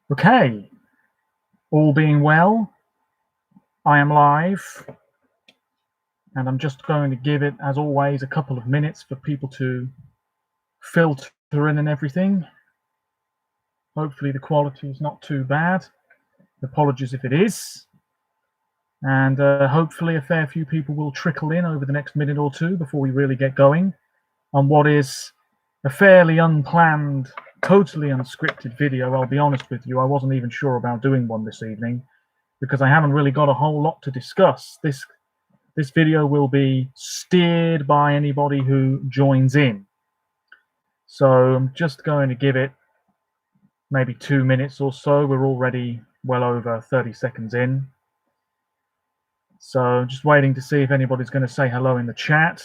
Okay, all being well, I am live, and I'm just going to give it, as always, a couple of minutes for people to filter in and everything. Hopefully the quality is not too bad. Apologies if it is. And hopefully a fair few people will trickle in over the next minute or two before we really get going on what is a fairly unplanned, totally unscripted video. I'll be honest with you, I wasn't even sure about doing one this evening because I haven't really got a whole lot to discuss. This video will be steered by anybody who joins in. So I'm just going to give it maybe 2 minutes or so. We're already well over 30 seconds in. So just waiting to see if anybody's going to say hello in the chat.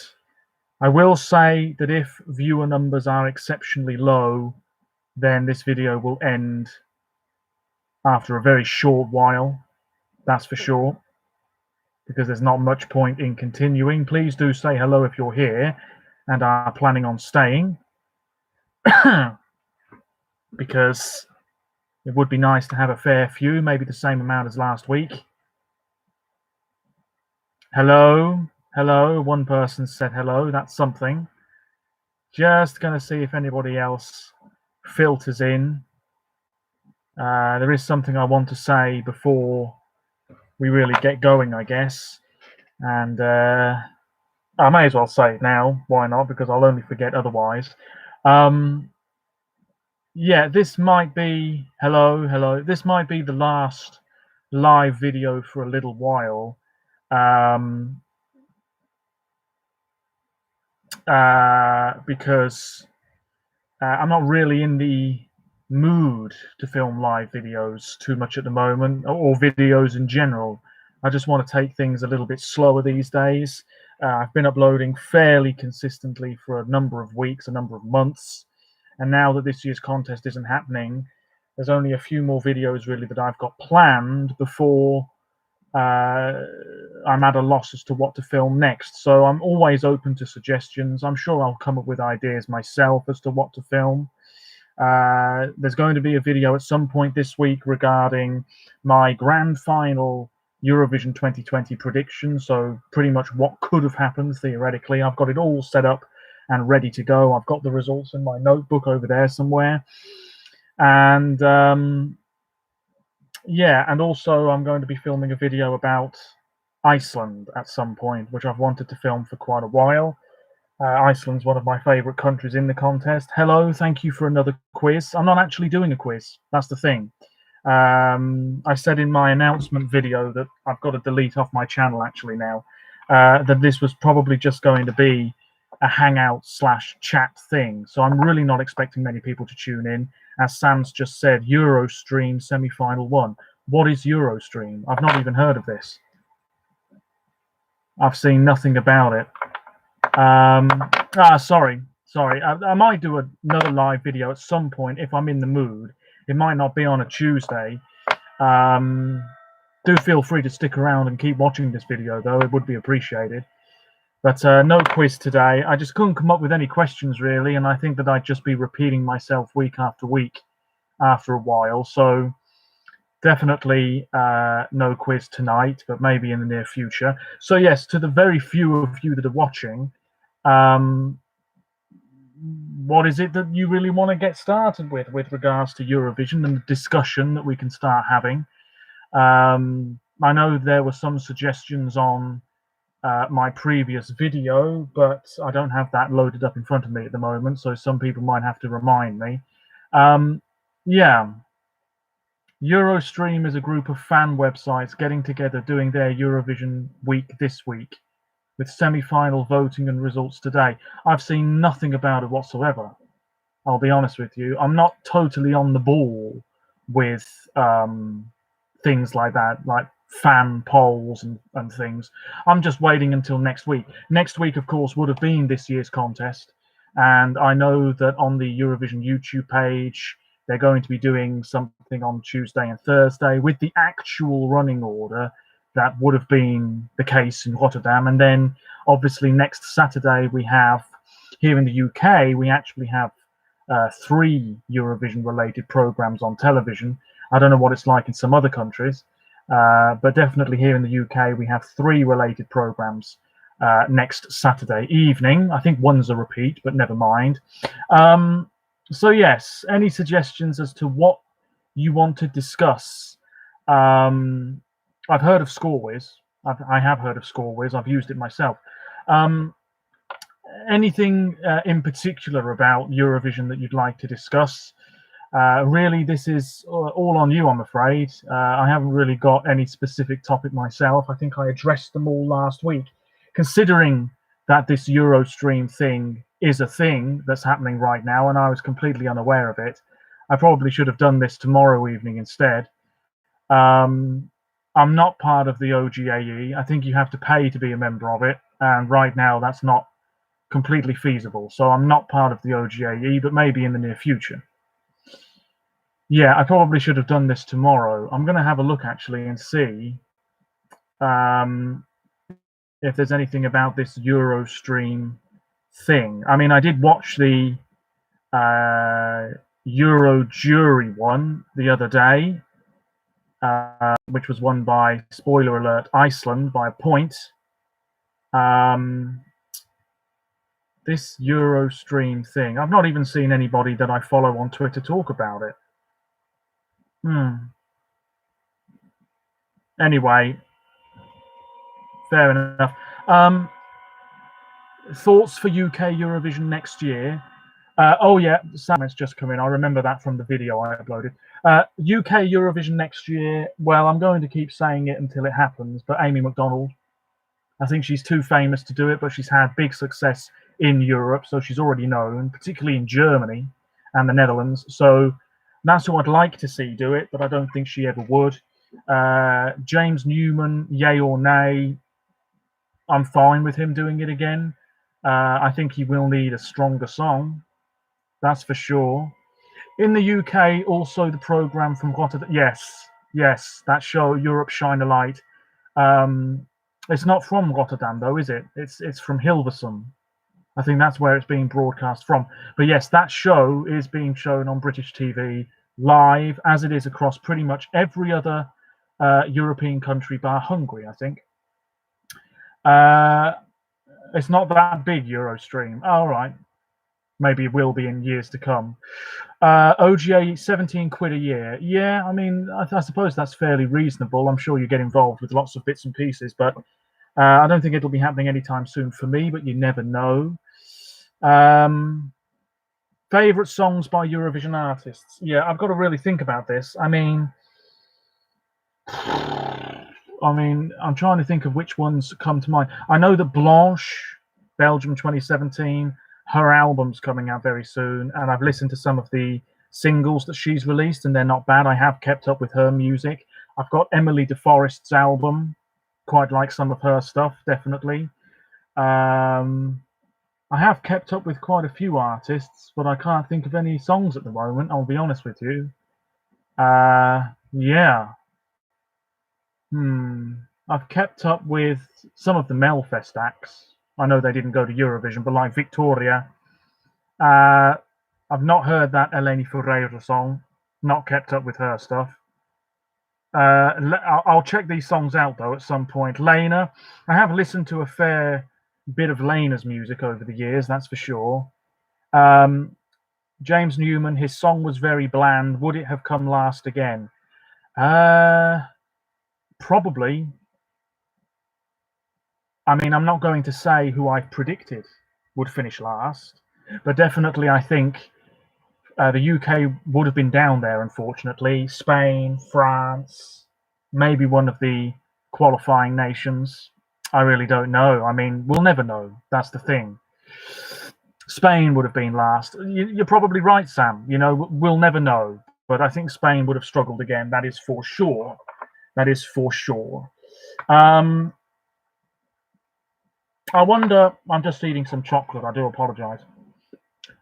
I will say that if viewer numbers are exceptionally low, then this video will end after a very short while. That's for sure, because there's not much point in continuing. Please do say hello if you're here and are planning on staying, because it would be nice to have a fair few, maybe the same amount as last week. Hello, one person said hello, that's something. Just going to see if anybody else filters in. There is something I want to say before we really get going, I guess, and I may as well say it now. Why not? Because I'll only forget otherwise. Yeah, this might be hello. This might be the last live video for a little while, because I'm not really in the mood to film live videos too much at the moment, or videos in general. I just want to take things a little bit slower these days. I've been uploading fairly consistently for a number of weeks, a number of months, and now that this year's contest isn't happening, there's only a few more videos really that I've got planned before I'm at a loss as to what to film next. So I'm always open to suggestions. I'm sure I'll come up with ideas myself as to what to film. There's going to be a video at some point this week regarding my grand final Eurovision 2020 prediction. So pretty much what could have happened theoretically. I've got it all set up and ready to go. I've got the results in my notebook over there somewhere. And yeah, and also I'm going to be filming a video about Iceland at some point, which I've wanted to film for quite a while. Iceland's one of my favorite countries in the contest. Hello, thank you for another quiz. I'm not actually doing a quiz. That's the thing. I said in my announcement video that I've got to delete off my channel actually now, that this was probably just going to be a hangout/chat thing. So I'm really not expecting many people to tune in. As Sam's just said, Eurostream semi-final 1. What is Eurostream? I've not even heard of this. I've seen nothing about it. Sorry. I might do another live video at some point if I'm in the mood. It might not be on a Tuesday. Do feel free to stick around and keep watching this video, though. It would be appreciated. But no quiz today. I just couldn't come up with any questions, really, and I think that I'd just be repeating myself week after week after a while. So definitely no quiz tonight, but maybe in the near future. So yes, to the very few of you that are watching, what is it that you really want to get started with regards to Eurovision and the discussion that we can start having? I know there were some suggestions on my previous video, but I don't have that loaded up in front of me at the moment, so some people might have to remind me. Yeah, Eurostream is a group of fan websites getting together doing their Eurovision week this week, with semi-final voting and results today. I've seen nothing about it whatsoever. I'll be honest with you. I'm not totally on the ball with things like that, like fan polls and things. I'm just waiting until next week. Next week, of course, would have been this year's contest. And I know that on the Eurovision YouTube page, they're going to be doing something on Tuesday and Thursday with the actual running order that would have been the case in Rotterdam. And then obviously next Saturday we have, here in the UK, we actually have 3 Eurovision-related programs on television. I don't know what it's like in some other countries, but definitely here in the UK, we have 3 related programs next Saturday evening. I think one's a repeat, but never mind. So yes, any suggestions as to what you want to discuss? I've heard of ScoreWiz. I have heard of ScoreWiz. I've used it myself. Anything in particular about Eurovision that you'd like to discuss? Really, this is all on you, I'm afraid. I haven't really got any specific topic myself. I think I addressed them all last week. Considering that this Eurostream thing is a thing that's happening right now, and I was completely unaware of it, I probably should have done this tomorrow evening instead. I'm not part of the OGAE. I think you have to pay to be a member of it, and right now that's not completely feasible. So I'm not part of the OGAE, but maybe in the near future. Yeah, I probably should have done this tomorrow. I'm going to have a look actually and see if there's anything about this Eurostream thing. I mean, I did watch the Euro Jury one the other day, which was won by, spoiler alert, Iceland by a point. This Eurostream thing, I've not even seen anybody that I follow on Twitter talk about it. Anyway, fair enough. Thoughts for UK Eurovision next year? Oh yeah, Sam, it's just come in. I remember that from the video I uploaded. UK Eurovision next year. Well, I'm going to keep saying it until it happens. But Amy Macdonald, I think she's too famous to do it, but she's had big success in Europe, so she's already known, particularly in Germany and the Netherlands. So that's who I'd like to see do it, but I don't think she ever would. James Newman, yay or nay, I'm fine with him doing it again. I think he will need a stronger song, that's for sure. In the UK, also the program from Rotterdam. Yes, that show Europe Shine a Light. It's not from Rotterdam though, is it? It's from Hilversum. I think that's where it's being broadcast from. But yes, that show is being shown on British TV live, as it is across pretty much every other European country bar Hungary, I think. It's not that big, Eurostream. All right. Maybe it will be in years to come. OGA, 17 quid a year. Yeah, I mean, I suppose that's fairly reasonable. I'm sure you get involved with lots of bits and pieces, but I don't think it'll be happening anytime soon for me, but you never know. Favorite songs by Eurovision artists? Yeah, I've got to really think about this. I mean, I'm trying to think of which ones come to mind. I know that Blanche, Belgium 2017, her album's coming out very soon, and I've listened to some of the singles that she's released, and they're not bad. I have kept up with her music. I've got Emily de Forest's album. Quite like some of her stuff, definitely. I have kept up with quite a few artists, but I can't think of any songs at the moment, I'll be honest with you. Yeah. I've kept up with some of the Melfest acts. I know they didn't go to Eurovision, but like Victoria. I've not heard that Eleni Ferreira song. Not kept up with her stuff. I'll check these songs out though at some point. Lena, I have listened to a fair bit of Lena's music over the years, that's for sure. James Newman, his song was very bland. Would it have come last again? Probably. I mean, I'm not going to say who I predicted would finish last, but definitely I think the UK would have been down there, unfortunately. Spain, France, maybe one of the qualifying nations. I really don't know. I mean, we'll never know. That's the thing. Spain would have been last. You're probably right, Sam. You know, we'll never know. But I think Spain would have struggled again. That is for sure. That is for sure. I wonder, I'm just eating some chocolate. I do apologize.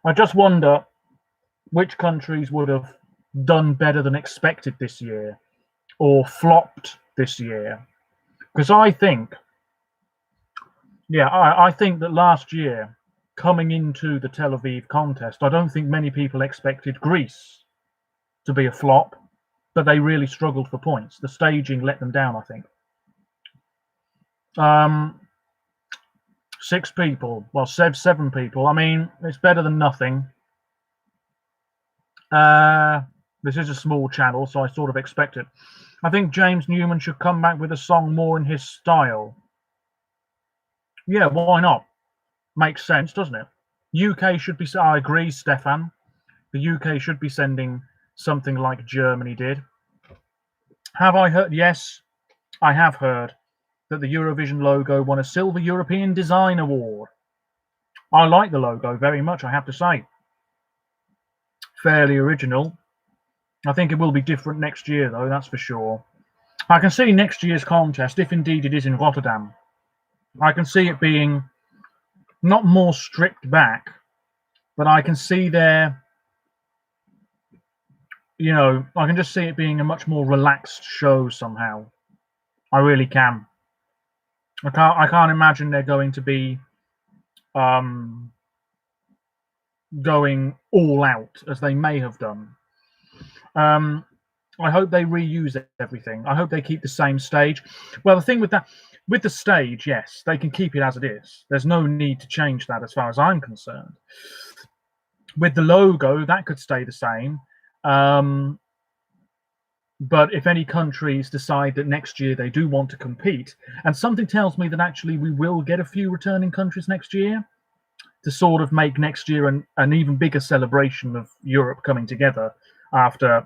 I just wonder which countries would have done better than expected this year or flopped this year. Because I think that last year, coming into the Tel Aviv contest, I don't think many people expected Greece to be a flop, but they really struggled for points. The staging let them down, I think. 6 people, well, 7 people. I mean, it's better than nothing. This is a small channel, so I sort of expect it. I think James Newman should come back with a song more in his style. Yeah, why not? Makes sense, doesn't it? UK should be, I agree, Stefan. The UK should be sending something like Germany did. Have I heard? Yes, I have heard that the Eurovision logo won a Silver European Design Award. I like the logo very much, I have to say. Fairly original. I think it will be different next year, though, that's for sure. I can see next year's contest, if indeed it is in Rotterdam, I can see it being not more stripped back, but I can see there, you know, I can just see it being a much more relaxed show somehow. I really can. I can't imagine they're going to be going all out as they may have done. I hope they reuse everything. I hope they keep the same stage. Well, the thing with that, with the stage, yes, they can keep it as it is. There's no need to change that as far as I'm concerned. With the logo, that could stay the same. But if any countries decide that next year they do want to compete, and something tells me that actually we will get a few returning countries next year to sort of make next year an even bigger celebration of Europe coming together after,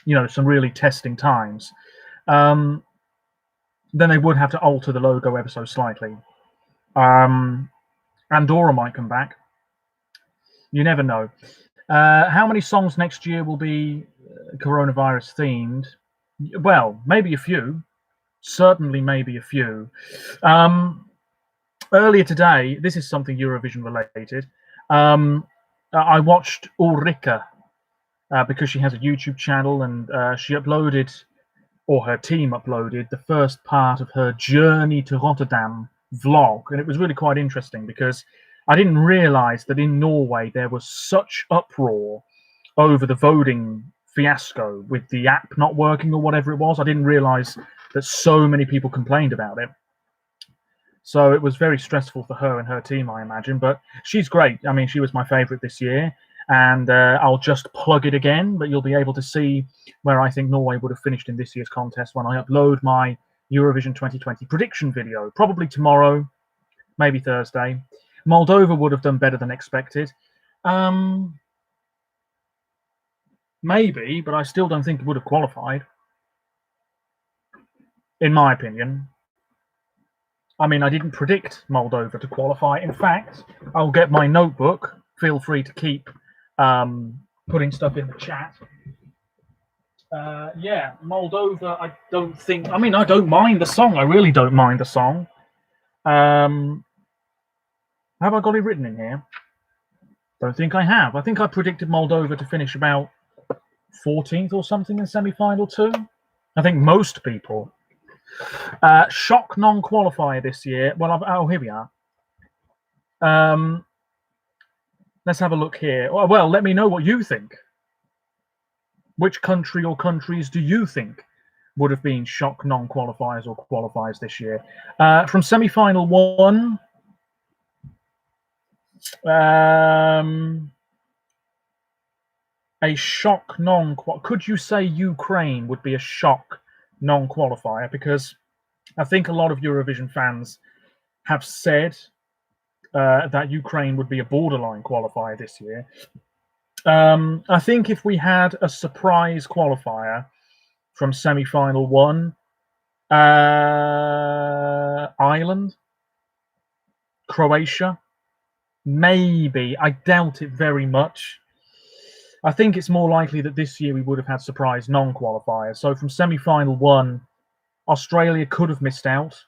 you know, some really testing times, then they would have to alter the logo ever so slightly. Andorra might come back. You never know. How many songs next year will be coronavirus themed? Well, maybe a few. Certainly, maybe a few. Earlier today, this is something Eurovision related. I watched Ulrika because she has a YouTube channel, and she uploaded, or her team uploaded, the first part of her journey to Rotterdam vlog, and it was really quite interesting because I didn't realize that in Norway there was such uproar over the voting fiasco with the app not working or whatever it was. I didn't realize that so many people complained about it. So it was very stressful for her and her team, I imagine, but she's great. I mean, she was my favorite this year, and I'll just plug it again, but you'll be able to see where I think Norway would have finished in this year's contest when I upload my Eurovision 2020 prediction video, probably tomorrow, maybe Thursday. Moldova would have done better than expected. Maybe, but I still don't think it would have qualified, in my opinion. I mean, I didn't predict Moldova to qualify. In fact, I'll get my notebook. Feel free to keep putting stuff in the chat. Yeah, Moldova, I don't think... I mean, I don't mind the song. I really don't mind the song. Have I got it written in here? Don't think I have. I think I predicted Moldova to finish about 14th or something in semi-final 2. I think most people. Shock non-qualifier this year. Well, oh, here we are. Let's have a look here. Well, let me know what you think. Which country or countries do you think would have been shock non-qualifiers or qualifiers this year? From semi-final 1, a shock could you say Ukraine would be a shock non-qualifier? Because I think a lot of Eurovision fans have said that Ukraine would be a borderline qualifier this year. I think if we had a surprise qualifier from semi-final 1, Ireland, Croatia, maybe. I doubt it very much. I think it's more likely that this year we would have had surprise non-qualifiers. So from semi-final 1, Australia could have missed out.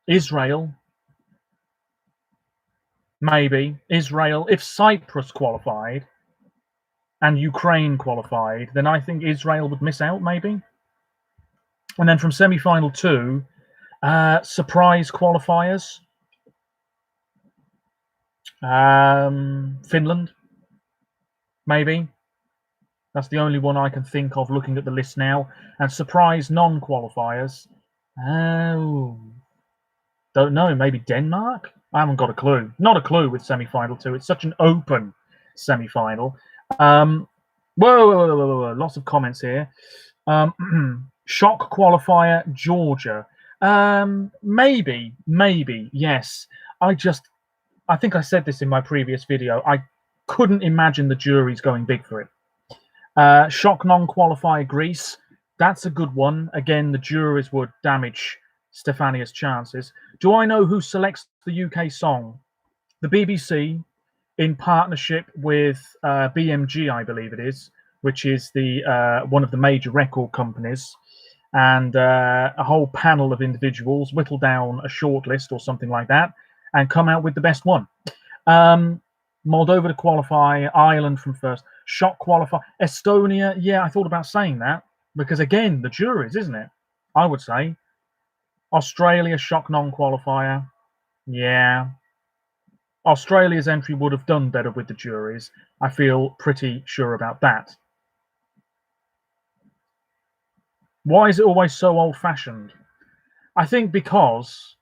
Israel, maybe. Israel, if Cyprus qualified and Ukraine qualified, then I think Israel would miss out, maybe. And then from semi-final 2, Surprise qualifiers. Finland, maybe. That's the only one I can think of looking at the list now. And surprise non-qualifiers. Oh, don't know. Maybe Denmark? I haven't got a clue. Not a clue with semi-final two. It's such an open semi-final. Whoa. Lots of comments here. Shock qualifier, Georgia. Maybe, yes. I think I said this in my previous video. I couldn't imagine the juries going big for it. Shock non-qualifier, Greece. That's a good one. Again, the juries would damage Stefania's chances. Do I know who selects the UK song? The BBC, in partnership with BMG, I believe it is, which is the one of the major record companies, and a whole panel of individuals whittle down a short list or something like that and come out with the best one. Moldova to qualify, Ireland from first, shock qualify, Estonia. Yeah, I thought about saying that because again, the juries, isn't it? I would say Australia, shock non-qualifier. Yeah, Australia's entry would have done better with the juries. I feel pretty sure about that. Why is it always so old-fashioned? I think because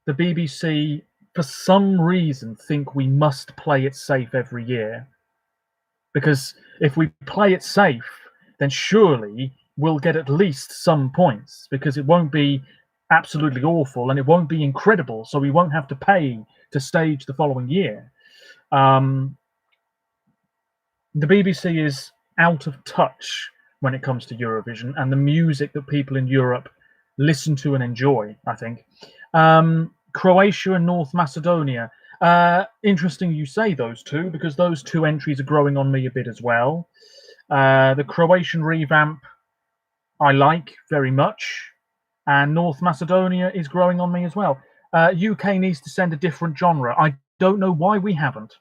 the BBC, for some reason, think we must play it safe every year. Because if we play it safe, then surely we'll get at least some points, because it won't be absolutely awful and it won't be incredible, so we won't have to pay to stage the following year. The BBC is out of touch when it comes to Eurovision and the music that people in Europe listen to and enjoy, I think. Croatia and North Macedonia. Interesting you say those two, because those two entries are growing on me a bit as well. The Croatian revamp I like very much, and North Macedonia is growing on me as well. UK needs to send a different genre. I don't know why we haven't.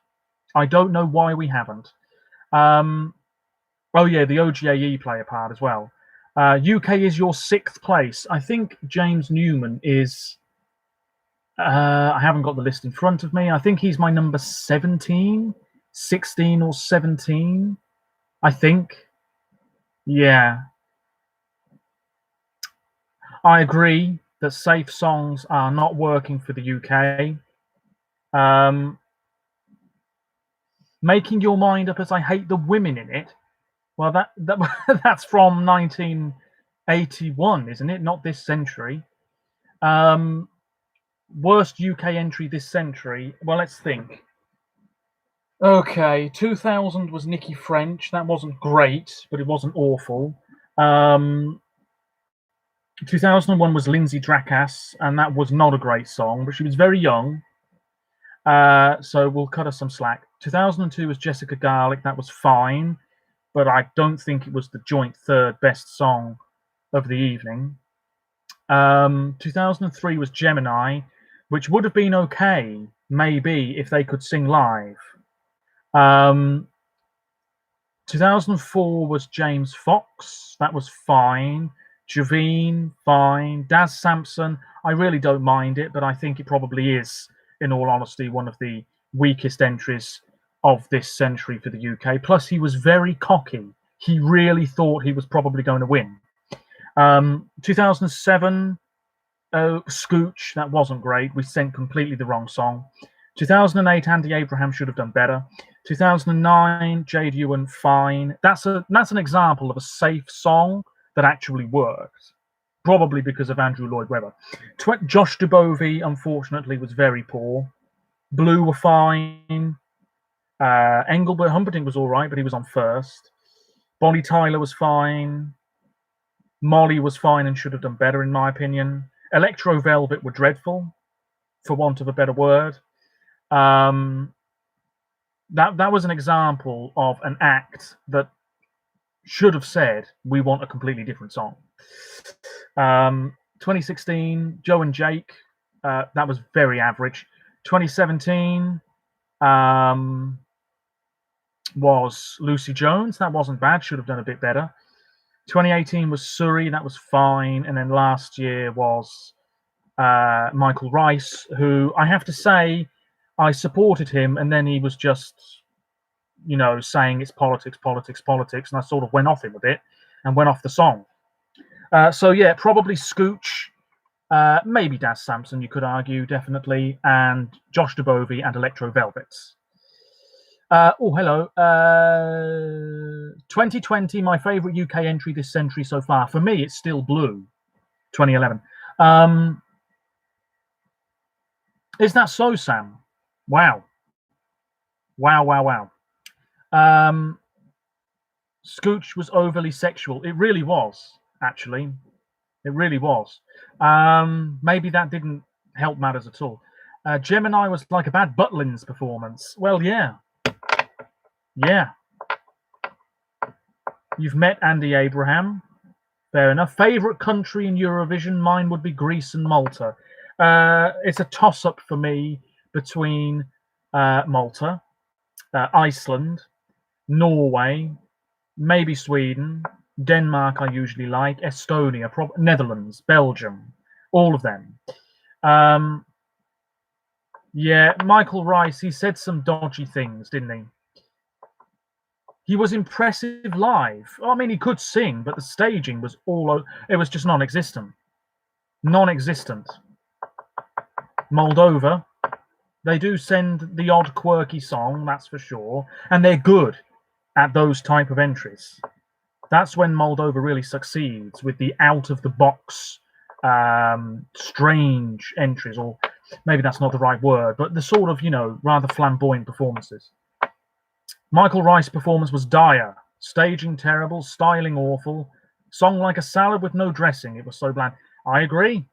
Oh yeah, the OGAE play a part as well. UK is your 6th place. I think James Newman is. I haven't got the list in front of me. I think he's my number 17, 16 or 17. I think. Yeah. I agree that safe songs are not working for the UK. Making Your Mind Up as I Hate the Women in It. Well, that that's from 1981, isn't it? Not this century. Worst UK entry this century. Well, let's think. Okay, 2000 was Nikki French. That wasn't great, but it wasn't awful. 2001 was Lindsay Dracass, and that was not a great song, but she was very young. So we'll cut her some slack. 2002 was Jessica Garlick. That was fine, but I don't think it was the joint 3rd best song of the evening. 2003 was Gemini, which would have been okay, maybe, if they could sing live. 2004 was James Fox. That was fine. Javine, fine. Daz Sampson, I really don't mind it, but I think it probably is, in all honesty, one of the weakest entries of this century for the UK. Plus, he was very cocky. He really thought he was probably going to win. 2007, Scooch, that wasn't great. We sent completely the wrong song. 2008, Andy Abraham should have done better. 2009, Jade Ewan, fine. That's an example of a safe song that actually worked, probably because of Andrew Lloyd Webber. Josh Dubovy, unfortunately, was very poor. Blue were fine. Engelbert Humperdinck was all right, but he was on first. Bonnie Tyler was fine. Molly was fine and should have done better, in my opinion. Electro Velvet were dreadful, for want of a better word. That was an example of an act that should have said, we want a completely different song. 2016, Joe and Jake, that was very average. 2017 was Lucy Jones. That wasn't bad, should have done a bit better. 2018 was Surrey, that was fine. And then last year was Michael Rice, who I have to say I supported him, and then he was just, saying it's politics, politics, politics, and I sort of went off him a bit and went off the song. So yeah, probably Scooch, maybe Daz Sampson, you could argue, definitely, and Josh Dubovi and Electro Velvets. Oh, hello. 2020, my favourite UK entry this century so far. For me, it's still Blue, 2011. Is that so, Sam? Wow. Wow, wow, wow. Scooch was overly sexual. It really was, actually. It really was. Maybe that didn't help matters at all. Gemini was like a bad Butlins performance. Well, yeah. Yeah. You've met Andy Abraham. Fair enough. Favorite country in Eurovision? Mine would be Greece and Malta. It's a toss-up for me between Malta, Iceland, Norway, maybe Sweden, Denmark I usually like, Estonia, Netherlands, Belgium, all of them. Yeah, Michael Rice, he said some dodgy things, didn't he? He was impressive live. I mean, he could sing, but the staging was it was just non-existent. Non-existent. Moldova, they do send the odd quirky song, that's for sure, and they're good at those type of entries. That's when Moldova really succeeds with the out-of-the-box, strange entries, or maybe that's not the right word, but the sort of, rather flamboyant performances. Michael Rice's performance was dire. Staging terrible, styling awful, song like a salad with no dressing. It was so bland. I agree.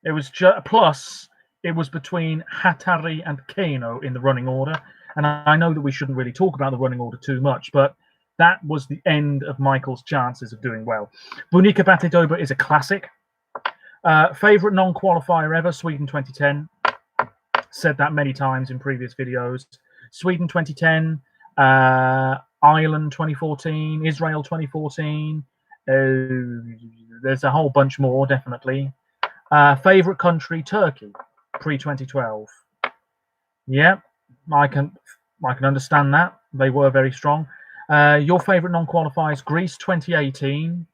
It was plus it was between Hatari and Kano in the running order, and I know that we shouldn't really talk about the running order too much, but that was the end of Michael's chances of doing well. Bunika Batidoba is a classic. Favorite non-qualifier ever, Sweden 2010. Said that many times in previous videos. Sweden 2010, Ireland 2014, Israel 2014. There's a whole bunch more, definitely. Favorite country, Turkey, pre-2012. Yeah, I can understand that. They were very strong. Your favorite non-qualifiers, Greece 2018.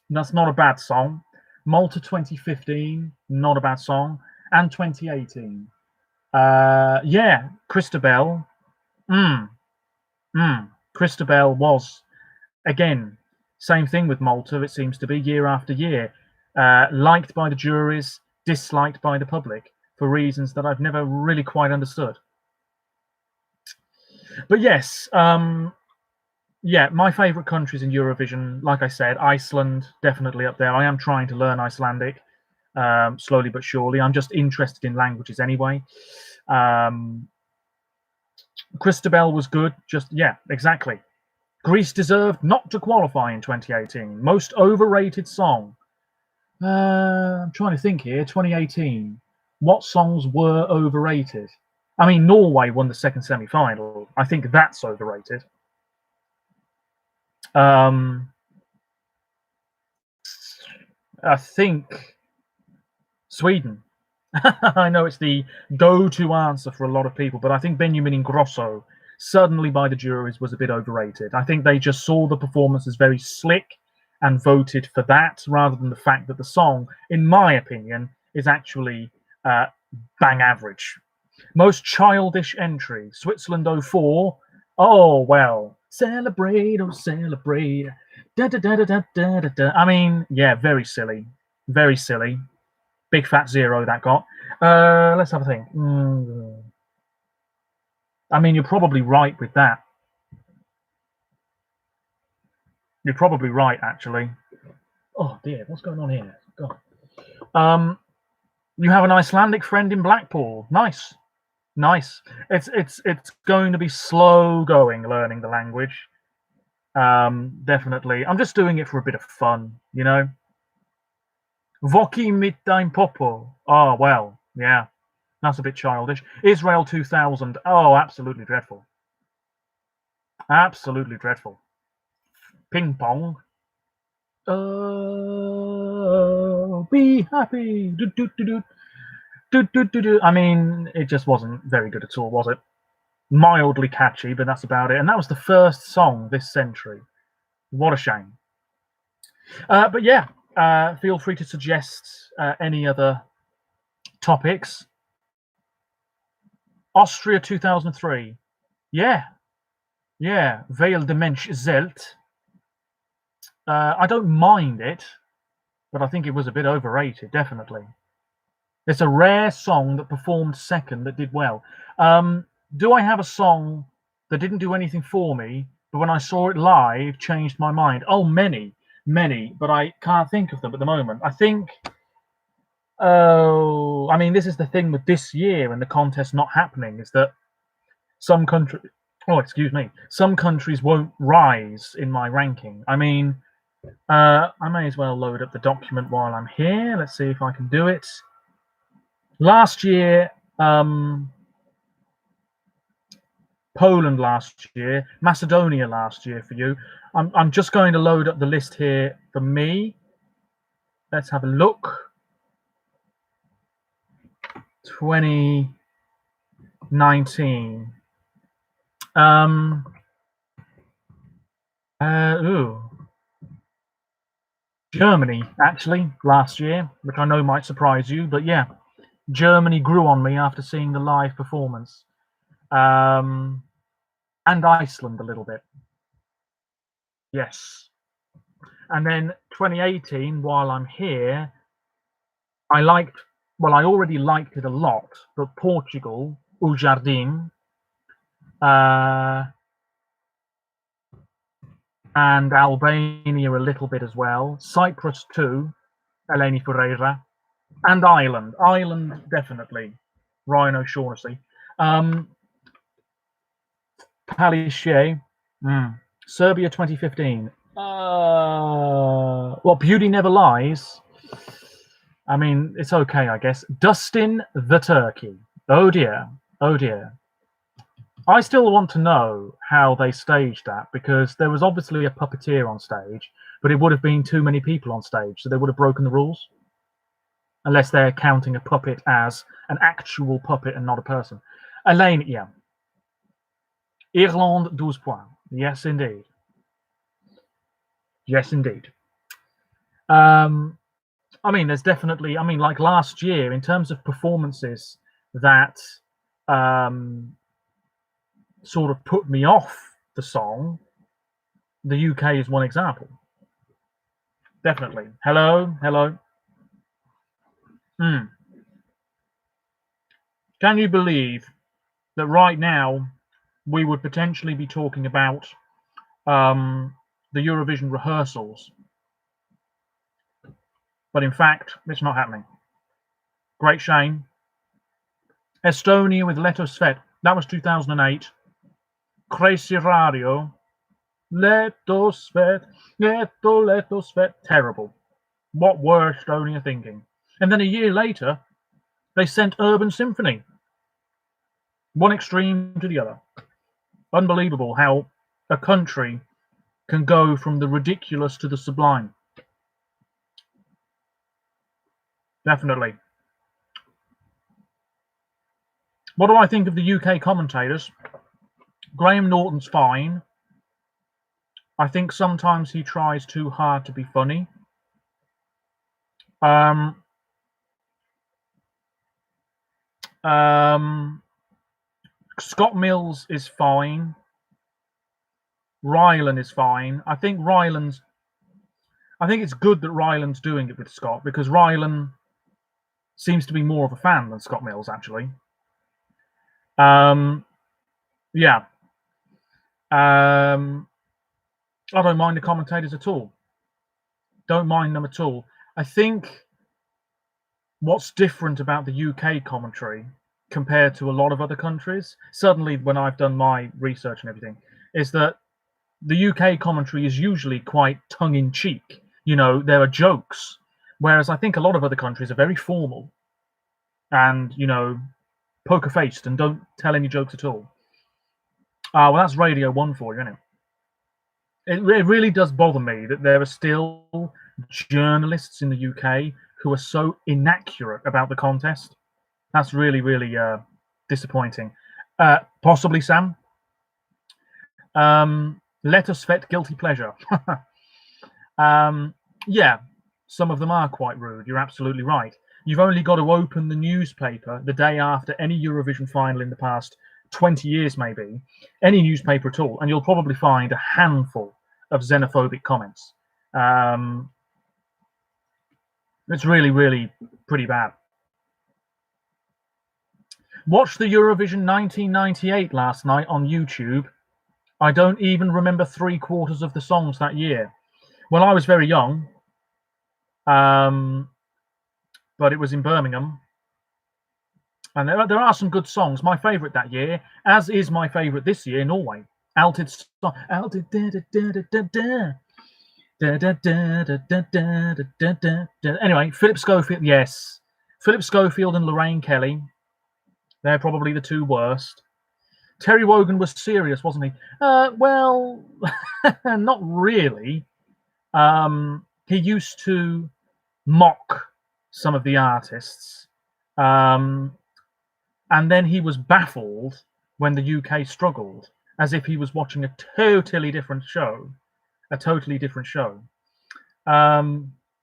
That's not a bad song. Malta 2015, not a bad song. And 2018. Yeah, Christabel. Christabel was, again, same thing with Malta, it seems to be, year after year. Liked by the juries, disliked by the public for reasons that I've never really quite understood. But yes, yeah, my favorite countries in Eurovision, like I said, Iceland, definitely up there. I am trying to learn Icelandic, slowly but surely. I'm just interested in languages anyway. Christabel was good. Yeah, exactly. Greece deserved not to qualify in 2018. Most overrated song. I'm trying to think here. 2018. What songs were overrated? I mean, Norway won the second semi-final. I think that's overrated. I think Sweden. I know it's the go-to answer for a lot of people, but I think Benjamin Ingrosso, suddenly by the juries, was a bit overrated. I think they just saw the performance as very slick and voted for that, rather than the fact that the song, in my opinion, is actually bang average. Most childish entry, Switzerland 04. Oh, well, celebrate, oh, celebrate. Da, da, da, da, da, da, da. I mean, yeah, very silly. Very silly. Big fat zero that got. Let's have a think. I mean, you're probably right with that. You're probably right, actually. Oh dear, what's going on here? God. You have an Icelandic friend in Blackpool. Nice. It's going to be slow going learning the language. Definitely. I'm just doing it for a bit of fun, Voki Midtime Popo. Oh well, yeah. That's a bit childish. Israel 2000. Oh, absolutely dreadful. Absolutely dreadful. Ping pong. Be happy. Do, do, do, do, do, do, do, do. I mean, it just wasn't very good at all, was it? Mildly catchy, but that's about it. And that was the first song this century. What a shame. But yeah, feel free to suggest any other topics. Austria 2003. Yeah, yeah. Veil de Mensch Zelt. I don't mind it, but I think it was a bit overrated, definitely. It's a rare song that performed second that did well. Do I have a song that didn't do anything for me, but when I saw it live, changed my mind? Oh, many, many, but I can't think of them at the moment. I think, oh, I mean, this is the thing with this year and the contest not happening is that some countries, oh, excuse me, some countries won't rise in my ranking. I mean, I may as well load up the document while I'm here. Let's see if I can do it. Last year, Poland last year, Macedonia last year for you. I'm just going to load up the list here for me. Let's have a look. 2019. Ooh. Germany, actually, last year, which I know might surprise you, but yeah, Germany grew on me after seeing the live performance. And Iceland a little bit. Yes. And then 2018, while I'm here, I already liked it a lot, but Portugal, O Jardim, and Albania a little bit as well. Cyprus too, Eleni Ferreira, and Ireland. Ireland, definitely. Ryan O'Shaughnessy. Palishay. Serbia 2015. Well, Beauty Never Lies. I mean, it's okay, I guess. Dustin the Turkey. Oh dear. Oh dear. I still want to know how they staged that because there was obviously a puppeteer on stage, but it would have been too many people on stage, so they would have broken the rules. Unless they're counting a puppet as an actual puppet and not a person. Elaine, yeah. Irlande 12 points. Yes, indeed. Yes, indeed. I mean, there's definitely, I mean, like last year, in terms of performances that sort of put me off the song, the UK is one example. Definitely. Hello, hello. Can you believe that right now we would potentially be talking about the Eurovision rehearsals, but in fact, it's not happening. Great shame. Estonia with Leto Svet. That was 2008. Crazy Radio. Leto Svet. Leto Svet. Terrible. What were Estonia thinking? And then a year later, they sent Urban Symphony. One extreme to the other. Unbelievable how a country can go from the ridiculous to the sublime. Definitely. What do I think of the UK commentators? Graham Norton's fine. I think sometimes he tries too hard to be funny. Scott Mills is fine. Rylan is fine. I think it's good that Rylan's doing it with Scott because Rylan seems to be more of a fan than Scott Mills, actually. Yeah. I don't mind the commentators at all. Don't mind them at all. I think what's different about the UK commentary compared to a lot of other countries, suddenly when I've done my research and everything, is that the UK commentary is usually quite tongue-in-cheek. You know, there are jokes, whereas I think a lot of other countries are very formal and, you know, poker-faced and don't tell any jokes at all. Well, that's Radio 1 for you, isn't it? It really does bother me that there are still journalists in the UK who are so inaccurate about the contest. That's really, really disappointing. Possibly, Sam. Let us vet guilty pleasure. Yeah, some of them are quite rude. You're absolutely right. You've only got to open the newspaper the day after any Eurovision final in the past 20 years, maybe, any newspaper at all, and you'll probably find a handful of xenophobic comments. It's really, really pretty bad. Watched the Eurovision 1998 last night on YouTube. I don't even remember 3/4 of the songs that year. Well, I was very young, but it was in Birmingham. And there are some good songs. My favourite that year, as is my favourite this year, Norway. Anyway, Philip Schofield, yes. Philip Schofield and Lorraine Kelly. They're probably the two worst. Terry Wogan was serious, wasn't he? Well, not really. He used to mock some of the artists. And then he was baffled when the UK struggled, as if he was watching a totally different show.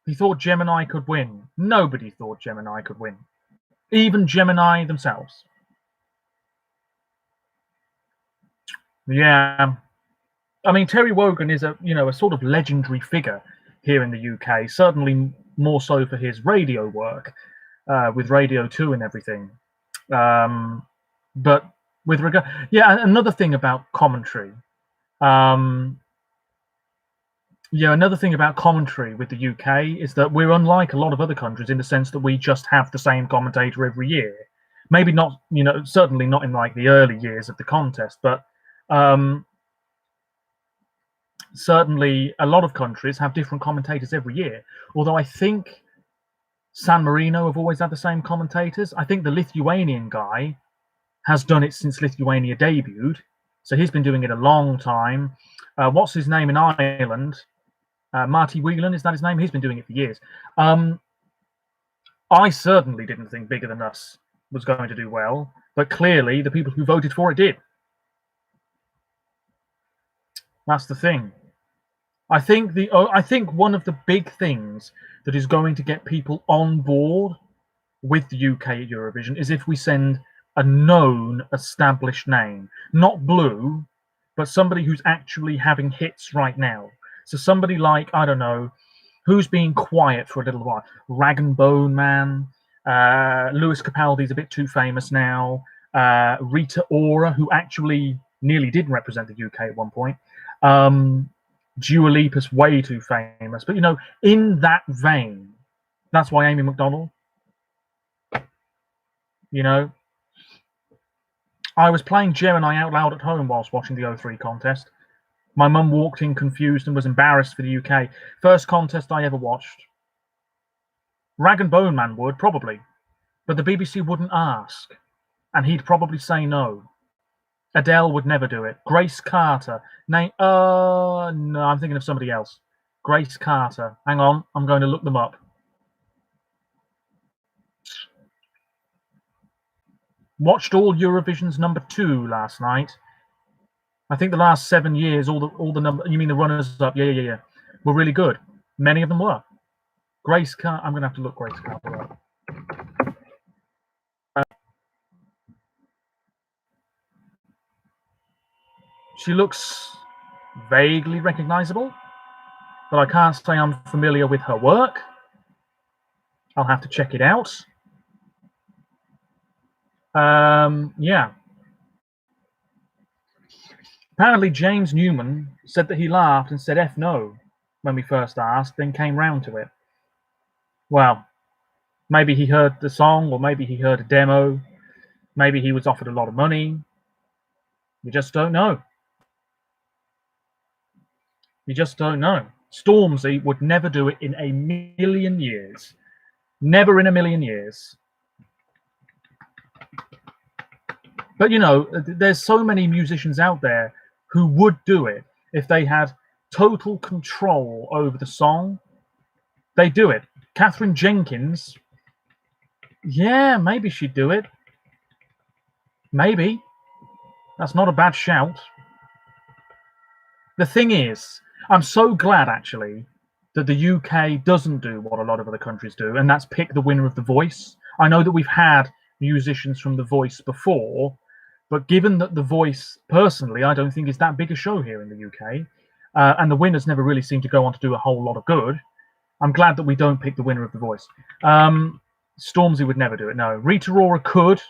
He thought Gemini could win. Nobody thought Gemini could win. Even Gemini themselves. Yeah. I mean, Terry Wogan is a sort of legendary figure here in the UK, certainly more so for his radio work, with Radio 2 and everything. But with regard, another thing about commentary, another thing about commentary with the UK is that we're unlike a lot of other countries in the sense that we just have the same commentator every year. Maybe not, certainly not in like the early years of the contest, but certainly a lot of countries have different commentators every year. Although I think San Marino have always had the same commentators. I think the Lithuanian guy has done it since Lithuania debuted, so he's been doing it a long time. What's his name in Ireland? Marty Whelan, is that his name? He's been doing it for years. I certainly didn't think Bigger Than Us was going to do well, but clearly the people who voted for it did. That's the thing. I think one of the big things that is going to get people on board with the UK at Eurovision is if we send a known established name, not Blue, but somebody who's actually having hits right now. So somebody like, I don't know, who's been quiet for a little while. Rag and Bone Man, Lewis Capaldi's a bit too famous now. Rita Ora, who actually nearly did represent the UK at one point. Dua Lipa's way too famous. But, in that vein, that's why Amy McDonald, I was playing Gemini out loud at home whilst watching the O3 contest. My mum walked in confused and was embarrassed for the UK. First contest I ever watched. Rag and Bone Man would, probably. But the BBC wouldn't ask. And he'd probably say no. Adele would never do it. Grace Carter. No, I'm thinking of somebody else. Grace Carter. Hang on, I'm going to look them up. Watched all Eurovision's number 2 last night. I think the last 7 years, all the number. You mean the runners up? Yeah. Were really good. Many of them were. Grace Carter. I'm going to have to look Grace Carter up. She looks vaguely recognizable, but I can't say I'm familiar with her work. I'll have to check it out. Yeah. Apparently, James Newman said that he laughed and said F no when we first asked, then came round to it. Well, maybe he heard the song, or maybe he heard a demo. Maybe he was offered a lot of money. We just don't know. You just don't know. Stormzy would never do it in a million years. Never in a million years. But, there's so many musicians out there who would do it if they had total control over the song. They do it. Catherine Jenkins, yeah, maybe she'd do it. Maybe. That's not a bad shout. The thing is, I'm so glad actually that the UK doesn't do what a lot of other countries do, and that's pick the winner of The Voice. I know that we've had musicians from The Voice before, but given that The Voice, personally, I don't think is that big a show here in the UK, and the winners never really seem to go on to do a whole lot of good, I'm glad that we don't pick the winner of The Voice. Stormzy would never do it, no. Rita Ora could,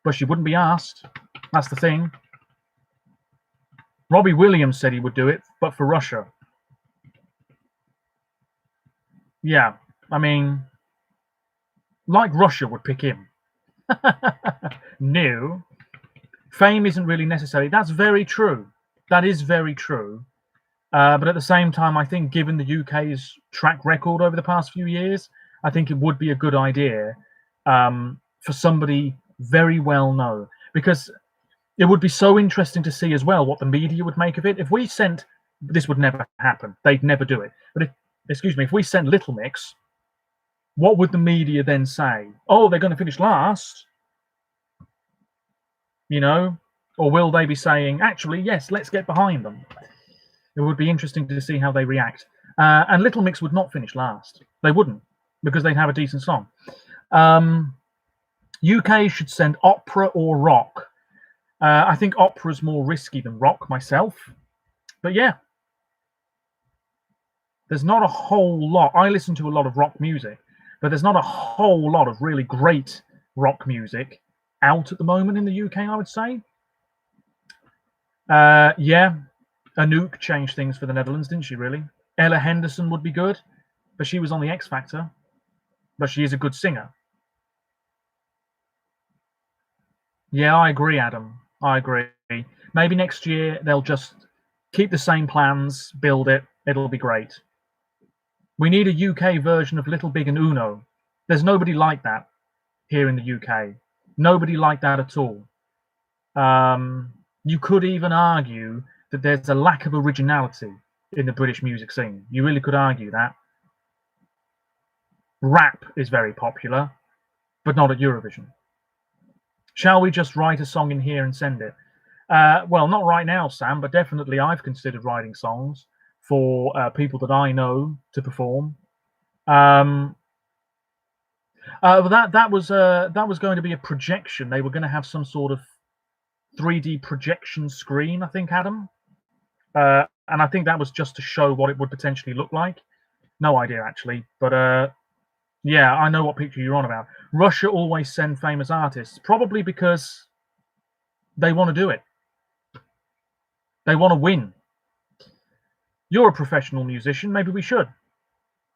but she wouldn't be asked. That's the thing. Robbie Williams said he would do it, but for Russia. Yeah, I mean, like Russia would pick him. No. Fame isn't really necessary. That's very true. That is very true. But at the same time, I think given the UK's track record over the past few years, I think it would be a good idea for somebody very well known, because it would be so interesting to see as well what the media would make of it. If we sent, this would never happen. They'd never do it. But if we sent Little Mix, what would the media then say? Oh, they're going to finish last, you know? Or will they be saying, actually, yes, let's get behind them? It would be interesting to see how they react. And Little Mix would not finish last. They wouldn't, because they'd have a decent song. UK should send opera or rock. I think opera is more risky than rock myself. But yeah, there's not a whole lot. I listen to a lot of rock music, but there's not a whole lot of really great rock music out at the moment in the UK, I would say. Yeah, Anouk changed things for the Netherlands, didn't she, really? Ella Henderson would be good, but she was on the X Factor. But she is a good singer. Yeah, I agree, Adam. I agree. Maybe next year they'll just keep the same plans, build it. It'll be great. We need a UK version of Little Big and Uno. There's nobody like that here in the UK. Nobody like that at all. You could even argue that there's a lack of originality in the British music scene. You really could argue that. Rap is very popular, but not at Eurovision. Shall we just write a song in here and send it? Well, not right now, Sam, but definitely I've considered writing songs for people that I know to perform. That was going to be a projection. They were going to have some sort of 3D projection screen, I think, Adam. And I think that was just to show what it would potentially look like. No idea, actually. But yeah, I know what picture you're on about. Russia always send famous artists, probably because they want to do it. They want to win. You're a professional musician. Maybe we should.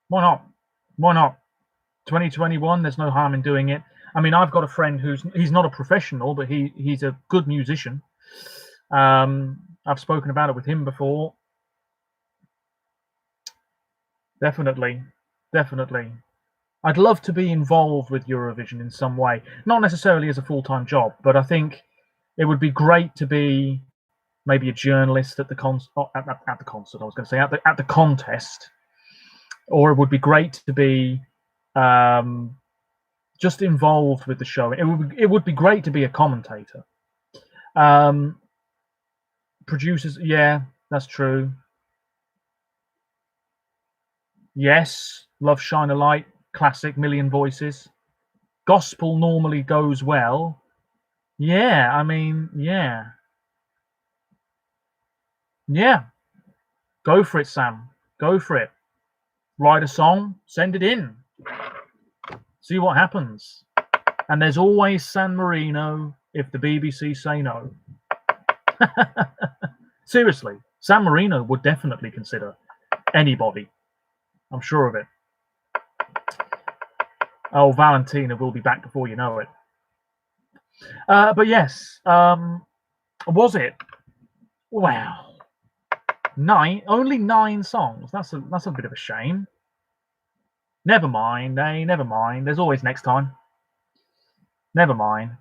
Why not? Why not? 2021, there's no harm in doing it. I mean, I've got a friend he's not a professional, but he's a good musician. I've spoken about it with him before. Definitely. I'd love to be involved with Eurovision in some way, not necessarily as a full-time job, but I think it would be great to be maybe a journalist at the concert. I was going to say at the contest, or it would be great to be just involved with the show. It would be great to be a commentator. Producers, yeah, that's true. Yes, Love Shine a Light, classic, Million Voices. Gospel normally goes well. Yeah, I mean, yeah. Go for it, Sam. Go for it. Write a song, send it in. See what happens. And there's always San Marino if the BBC say no. Seriously, San Marino would definitely consider anybody. I'm sure of it. Oh, Valentina will be back before you know it. But yes, was it? Wow, only 9 songs. That's a bit of a shame. Never mind, never mind. There's always next time. Never mind.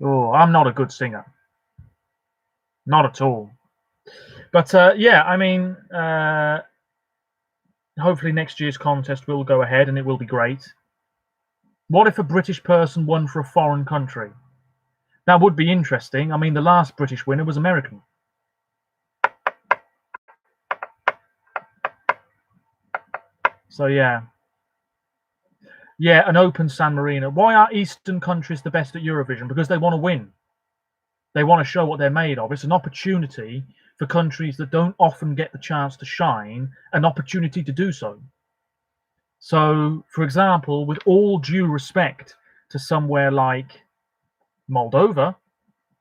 Oh, I'm not a good singer. Not at all. But yeah, I mean, hopefully next year's contest will go ahead and it will be great. What if a British person won for a foreign country? That would be interesting. I mean, the last British winner was American. So yeah. Yeah, an open San Marino. Why are Eastern countries the best at Eurovision? Because they want to win. They want to show what they're made of. It's an opportunity for countries that don't often get the chance to shine, an opportunity to do so. So, for example, with all due respect to somewhere like Moldova,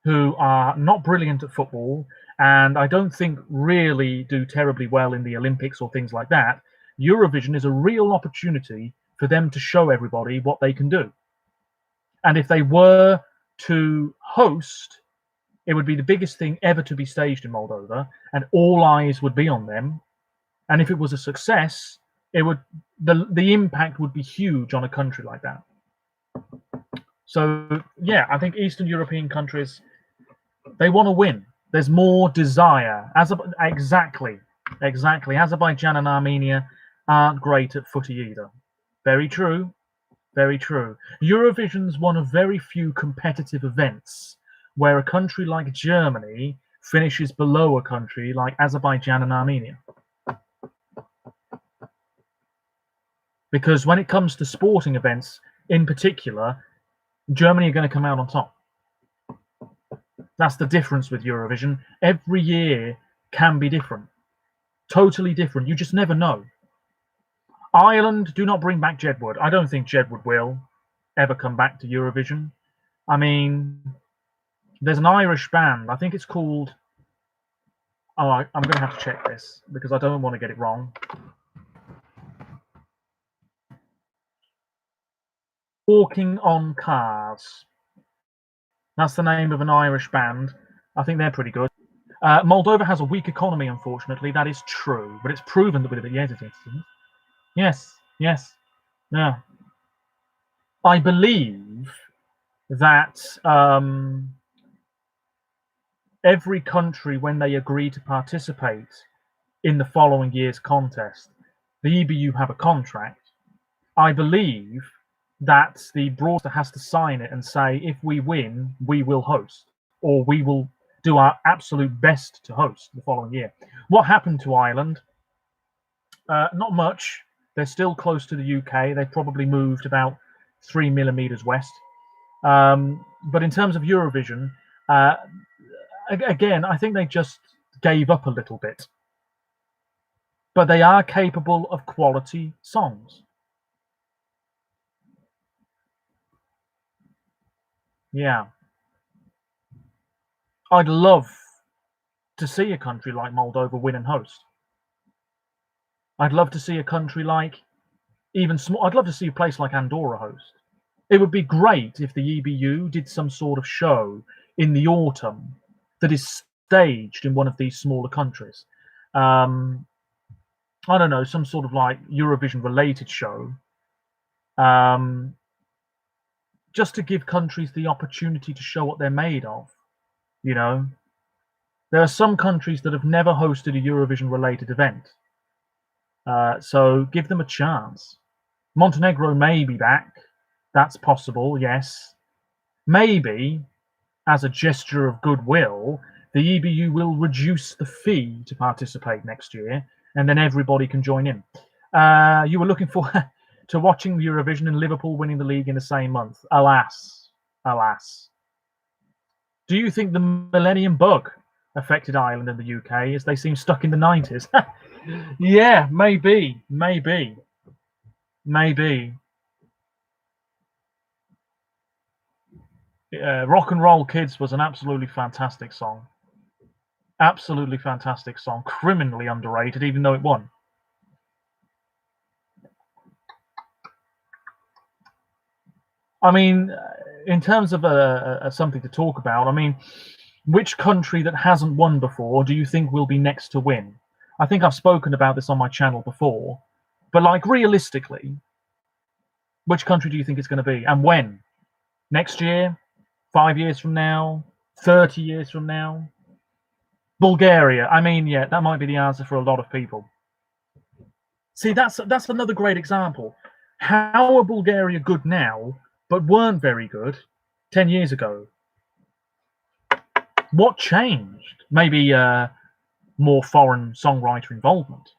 who are not brilliant at football and I don't think really do terribly well in the Olympics or things like that, Eurovision is a real opportunity for them to show everybody what they can do. And if they were to host, it would be the biggest thing ever to be staged in Moldova, and all eyes would be on them. And if it was a success, it would the impact would be huge on a country like that. So yeah, I think Eastern European countries, they want to win. There's more desire. Exactly. Azerbaijan and Armenia aren't great at footy either. Very true. Very true. Eurovision's one of very few competitive events where a country like Germany finishes below a country like Azerbaijan and Armenia. Because when it comes to sporting events in particular, Germany are going to come out on top. That's the difference with Eurovision. Every year can be different. Totally different. You just never know. Ireland, do not bring back Jedward. I don't think Jedward will ever come back to Eurovision. I mean, there's an Irish band. I think it's called. Oh, I'm going to have to check this because I don't want to get it wrong. Walking on Cars. That's the name of an Irish band. I think they're pretty good. Moldova has a weak economy, unfortunately. That is true, but it's proven that with it. Yes, yes, yeah. I believe that every country, when they agree to participate in the following year's contest, the EBU have a contract. I believe that the broadcaster has to sign it and say, if we win, we will host, or we will do our absolute best to host the following year. What happened to Ireland? Not much. They're still close to the UK. They've probably moved about 3 millimeters west. But in terms of Eurovision, again, I think they just gave up a little bit. But they are capable of quality songs. Yeah. I'd love to see a country like Moldova win and host. I'd love to see a country like even small. I'd love to see a place like Andorra host. It would be great if the EBU did some sort of show in the autumn that is staged in one of these smaller countries. I don't know, some sort of like Eurovision-related show, just to give countries the opportunity to show what they're made of. You know, there are some countries that have never hosted a Eurovision-related event, so give them a chance. Montenegro may be back. That's possible, yes. Maybe, as a gesture of goodwill, the EBU will reduce the fee to participate next year, and then everybody can join in. You were looking for to watching Eurovision and Liverpool winning the league in the same month. Alas, alas. Do you think the Millennium Bug affected Ireland and the UK as they seem stuck in the 90s? Yeah, maybe. Rock and Roll Kids was an absolutely fantastic song. Absolutely fantastic song. Criminally underrated, even though it won. I mean, in terms of something to talk about, I mean, which country that hasn't won before do you think will be next to win? I think I've spoken about this on my channel before, but like realistically, which country do you think it's going to be and when? Next year? 5 years from now? 30 years from now? Bulgaria. I mean, yeah, that might be the answer for a lot of people. See, that's another great example. How are Bulgaria good now, but weren't very good 10 years ago? What changed? Maybe more foreign songwriter involvement.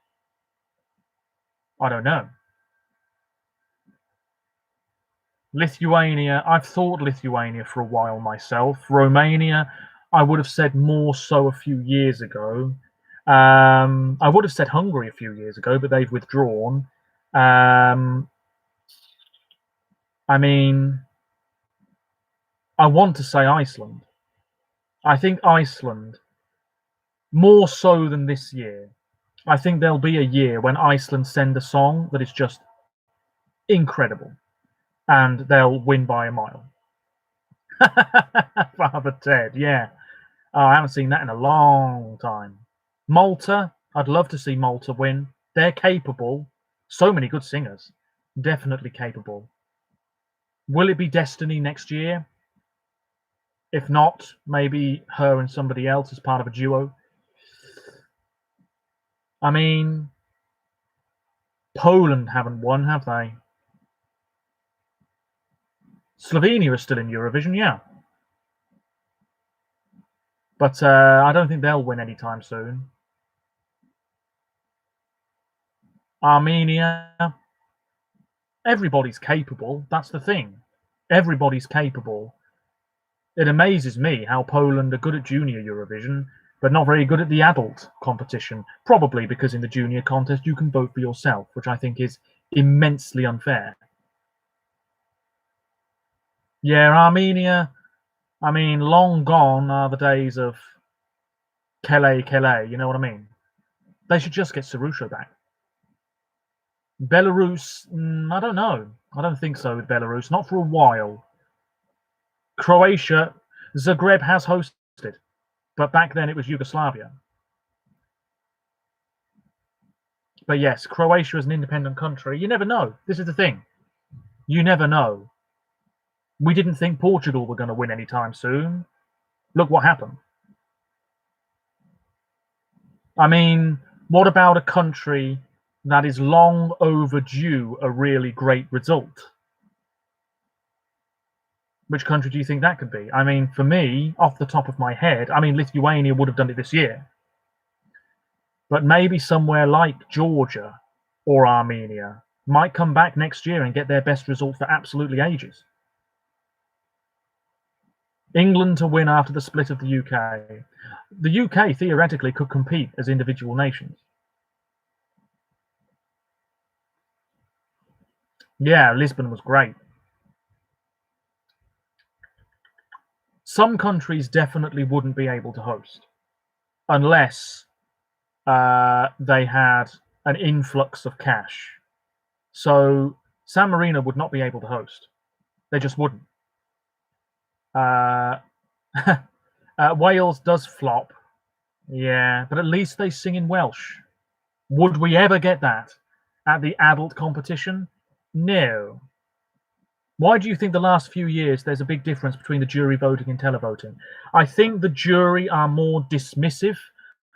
I don't know. Lithuania, I've thought Lithuania for a while myself. Romania, I would have said more so a few years ago. I would have said Hungary a few years ago, but they've withdrawn. I mean, I want to say Iceland. I think Iceland, more so than this year. I think there'll be a year when Iceland send a song that is just incredible, and they'll win by a mile. Father Ted, yeah. Oh, I haven't seen that in a long time. Malta, I'd love to see Malta win. They're capable. So many good singers. Definitely capable. Will it be Destiny next year? If not, maybe her and somebody else as part of a duo. I mean, Poland haven't won, have they? Slovenia is still in Eurovision, yeah. But I don't think they'll win anytime soon. Armenia, everybody's capable. That's the thing. Everybody's capable. It amazes me how Poland are good at junior Eurovision, but not very good at the adult competition. Probably because in the junior contest you can vote for yourself, which I think is immensely unfair. Yeah, Armenia, I mean, long gone are the days of Kele, you know what I mean? They should just get Sarusho back. Belarus, I don't know. I don't think so with Belarus, not for a while. Croatia, Zagreb has hosted, but back then it was Yugoslavia. But yes, Croatia is an independent country. You never know. This is the thing. You never know. We didn't think Portugal were going to win anytime soon. Look what happened. I mean, what about a country that is long overdue a really great result? Which country do you think that could be? I mean, for me, off the top of my head, I mean, Lithuania would have done it this year. But maybe somewhere like Georgia or Armenia might come back next year and get their best result for absolutely ages. England to win after the split of the UK. The UK theoretically could compete as individual nations. Yeah, Lisbon was great. Some countries definitely wouldn't be able to host unless they had an influx of cash. So San Marino would not be able to host. They just wouldn't. Wales does flop. Yeah, but at least they sing in Welsh. Would we ever get that at the adult competition? No. Why do you think the last few years there's a big difference between the jury voting and televoting? I think the jury are more dismissive.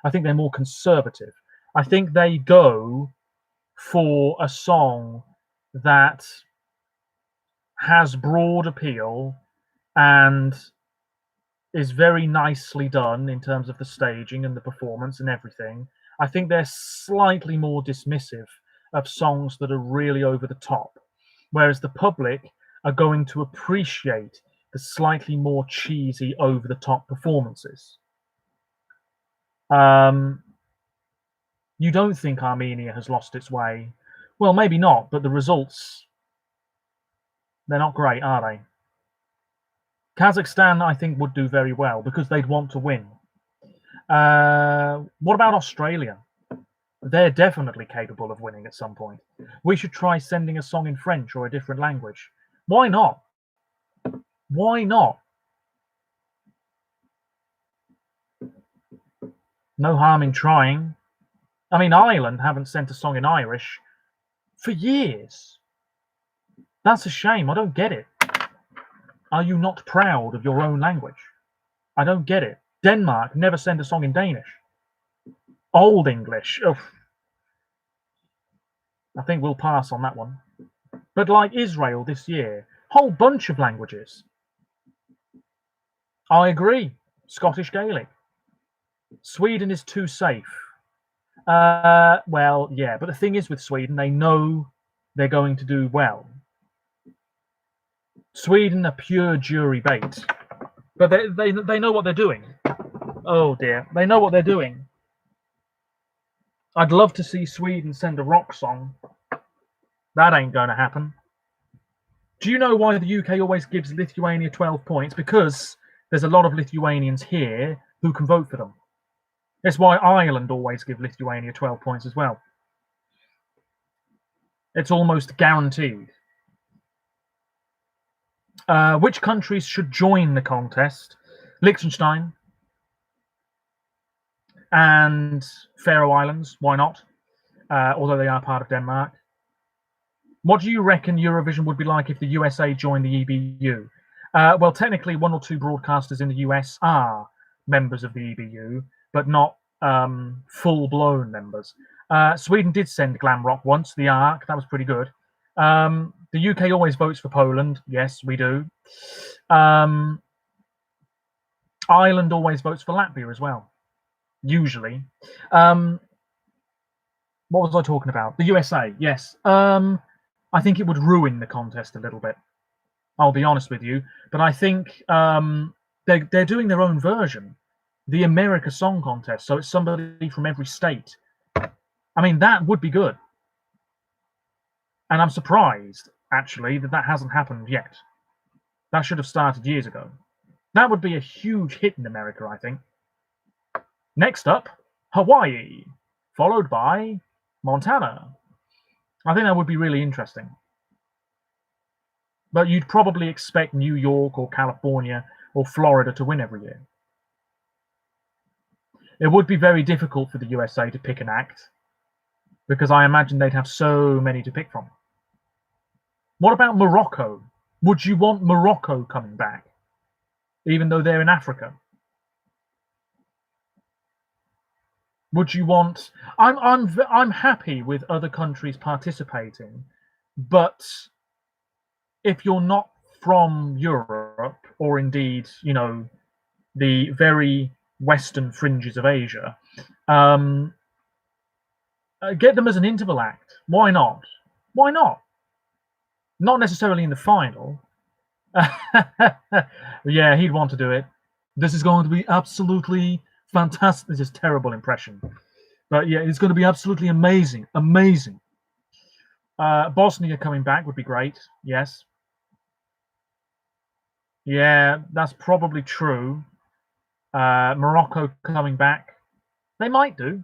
I think they're more conservative. I think they go for a song that has broad appeal and is very nicely done in terms of the staging and the performance and everything. I think they're slightly more dismissive of songs that are really over the top, whereas the public are going to appreciate the slightly more cheesy, over the top performances. You don't think Armenia has lost its way? Well, maybe not, but the results, they're not great, are they? Kazakhstan, I think, would do very well because they'd want to win. What about Australia? They're definitely capable of winning at some point. We should try sending a song in French or a different language. Why not? Why not? No harm in trying. I mean, Ireland haven't sent a song in Irish for years. That's a shame. I don't get it. Are you not proud of your own language? I don't get it. Denmark never send a song in Danish. Old English. Ugh. I think we'll pass on that one. But like Israel this year, whole bunch of languages. I agree. Scottish Gaelic. Sweden is too safe. Well, yeah, but the thing is with Sweden, they know they're going to do well. Sweden are pure jury bait, but they know what they're doing. Oh dear, they know what they're doing. I'd love to see Sweden send a rock song. That ain't going to happen. Do you know why the UK always gives Lithuania 12 points? Because there's a lot of Lithuanians here who can vote for them. That's why Ireland always give Lithuania 12 points as well. It's almost guaranteed. Which countries should join the contest? Liechtenstein and Faroe Islands. Why not? Although they are part of Denmark. What do you reckon Eurovision would be like if the USA joined the EBU? Well, technically, 1 or 2 broadcasters in the US are members of the EBU, but not full-blown members. Sweden did send glam rock once, the Ark. That was pretty good. The UK always votes for Poland. Yes, we do. Ireland always votes for Latvia as well, usually. What was I talking about? The USA, yes. I think it would ruin the contest a little bit. I'll be honest with you. But I think they're doing their own version, the America Song Contest. So it's somebody from every state. I mean, that would be good. And I'm surprised, actually, that hasn't happened yet. That should have started years ago. That would be a huge hit in America, I think. Next up, Hawaii, followed by Montana. I think that would be really interesting. But you'd probably expect New York or California or Florida to win every year. It would be very difficult for the USA to pick an act, because I imagine they'd have so many to pick from. What about Morocco? Would you want Morocco coming back, even though they're in Africa? Would you want? I'm happy with other countries participating, but if you're not from Europe, or indeed, the very western fringes of Asia, get them as an interval act. Why not? Why not? Not necessarily in the final. Yeah, he'd want to do it. This is going to be absolutely fantastic. This is a terrible impression. But yeah, it's going to be absolutely amazing. Amazing. Bosnia coming back would be great. Yes. Yeah, that's probably true. Morocco coming back. They might do.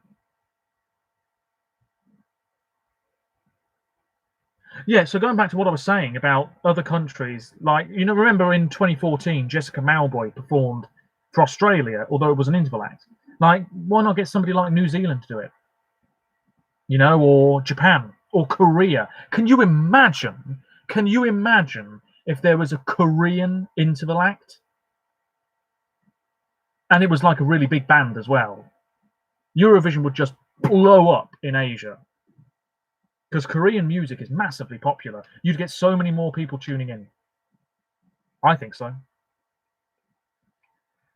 Yeah, so going back to what I was saying about other countries, like, remember in 2014, Jessica Mauboy performed for Australia, although it was an interval act. Like, why not get somebody like New Zealand to do it? Or Japan or Korea. Can you imagine if there was a Korean interval act? And it was like a really big band as well. Eurovision would just blow up in Asia, because Korean music is massively popular. You'd get so many more people tuning in. I think so.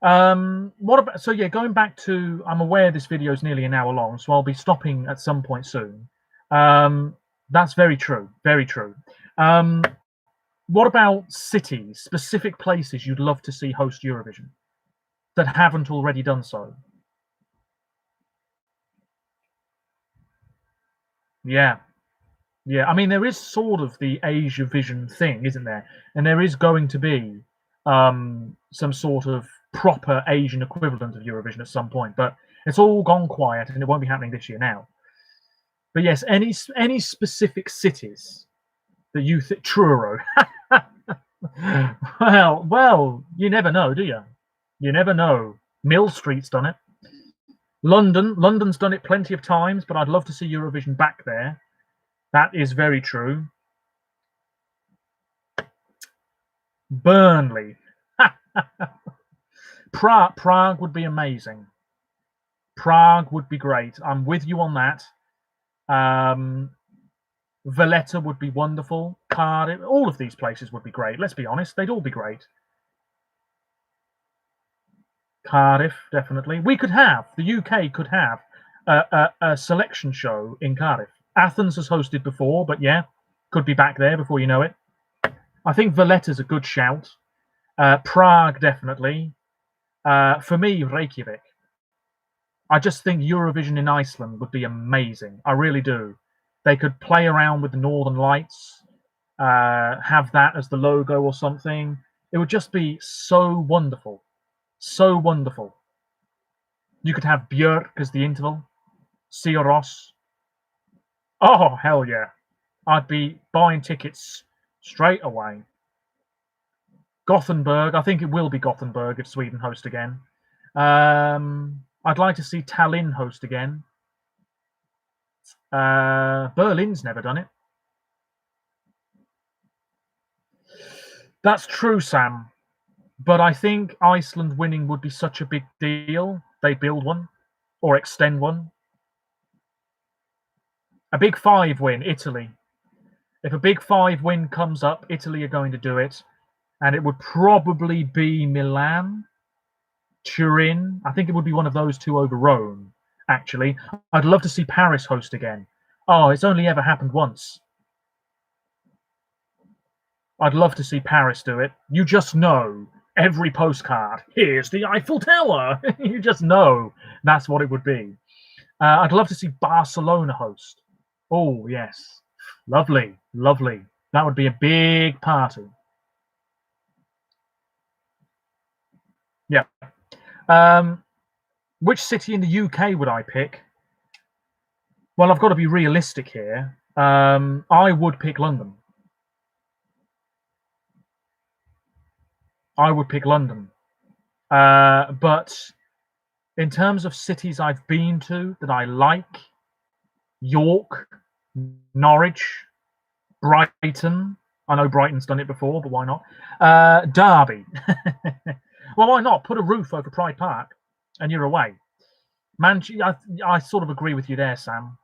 What about? So yeah, going back to, I'm aware this video is nearly an hour long, so I'll be stopping at some point soon. That's very true. Very true. What about cities, specific places you'd love to see host Eurovision that haven't already done so? Yeah. Yeah, I mean, there is sort of the Asia Vision thing, isn't there? And there is going to be some sort of proper Asian equivalent of Eurovision at some point, but it's all gone quiet, and it won't be happening this year now. But yes, any specific cities that you think? Truro. Well, you never know, do you? You never know. Mill Street's done it. London's done it plenty of times, but I'd love to see Eurovision back there. That is very true. Burnley. Prague would be amazing. Prague would be great. I'm with you on that. Valletta would be wonderful. Cardiff, all of these places would be great. Let's be honest, they'd all be great. Cardiff, definitely. The UK could have a selection show in Cardiff. Athens has hosted before, but yeah, could be back there before you know it. I think Valletta's a good shout. Prague, definitely. For me, Reykjavik. I just think Eurovision in Iceland would be amazing. I really do. They could play around with the Northern Lights, have that as the logo or something. It would just be so wonderful. So wonderful. You could have Björk as the interval, Sia Ross. Oh, hell yeah. I'd be buying tickets straight away. Gothenburg, I think it will be Gothenburg if Sweden host again. I'd like to see Tallinn host again. Berlin's never done it. That's true, Sam. But I think Iceland winning would be such a big deal. They build one or extend one. A Big Five win, Italy. If a Big Five win comes up, Italy are going to do it. And it would probably be Milan, Turin. I think it would be one of those two over Rome, actually. I'd love to see Paris host again. Oh, it's only ever happened once. I'd love to see Paris do it. You just know, every postcard, here's the Eiffel Tower. You just know that's what it would be. I'd love to see Barcelona host. Oh, yes. Lovely, lovely. That would be a big party. Yeah. Which city in the UK would I pick? Well, I've got to be realistic here. I would pick London. I would pick London. But in terms of cities I've been to that I like, York, Norwich, Brighton. I know Brighton's done it before, but why not? Derby. Well, why not? Put a roof over Pride Park and you're away. I sort of agree with you there, Sam.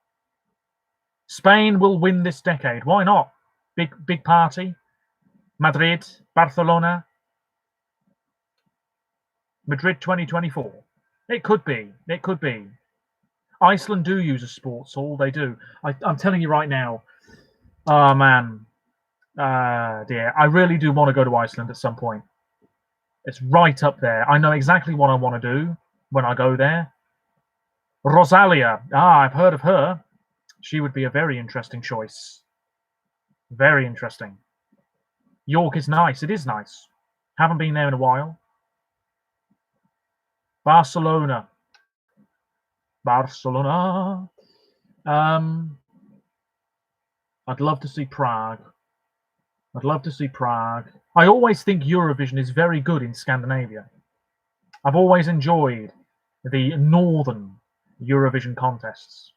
Spain will win this decade. Why not? Big party. Madrid, Barcelona, Madrid 2024. It could be. It could be. Iceland do use a sports hall. They do. I'm telling you right now. Oh man, dear. I really do want to go to Iceland at some point. It's right up there. I know exactly what I want to do when I go there. Rosalia. I've heard of her. She would be a very interesting choice. Very interesting. York is nice. It is nice. Haven't been there in a while. Barcelona. Barcelona. I'd love to see Prague. I'd love to see Prague. I always think Eurovision is very good in Scandinavia. I've always enjoyed the northern Eurovision contests.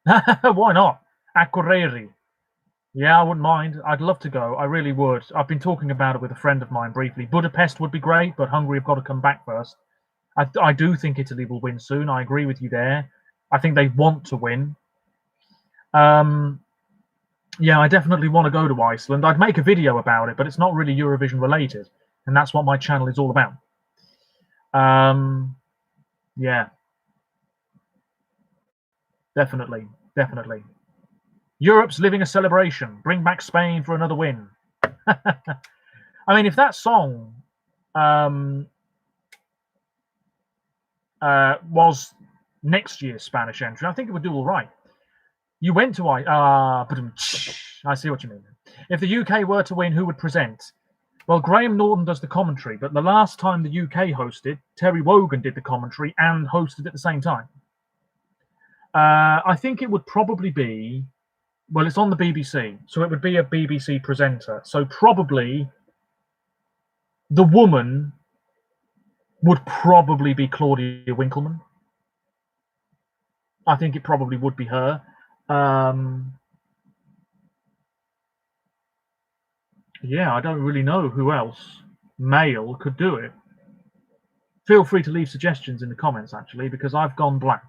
Why not? Akureyri. Yeah, I wouldn't mind. I'd love to go. I really would. I've been talking about it with a friend of mine briefly. Budapest would be great, but Hungary have got to come back first. I do think Italy will win soon. I agree with you there. I think they want to win. Yeah, I definitely want to go to Iceland. I'd make a video about it, but it's not really Eurovision related, and that's what my channel is all about. Yeah, definitely. Europe's living a celebration. Bring back Spain for another win. I mean, if that song was next year's Spanish entry, I think it would do all right. You went to I see what you mean. If the UK were to win, who would present? Well, Graham Norton does the commentary, but the last time the UK hosted, Terry Wogan did the commentary and hosted at the same time. I think it would probably be, well, it's on the BBC, so it would be a BBC presenter. So probably the woman would probably be Claudia Winkleman. I think it probably would be her. Yeah, I don't really know who else male could do it. Feel free to leave suggestions in the comments, actually, because I've gone blank.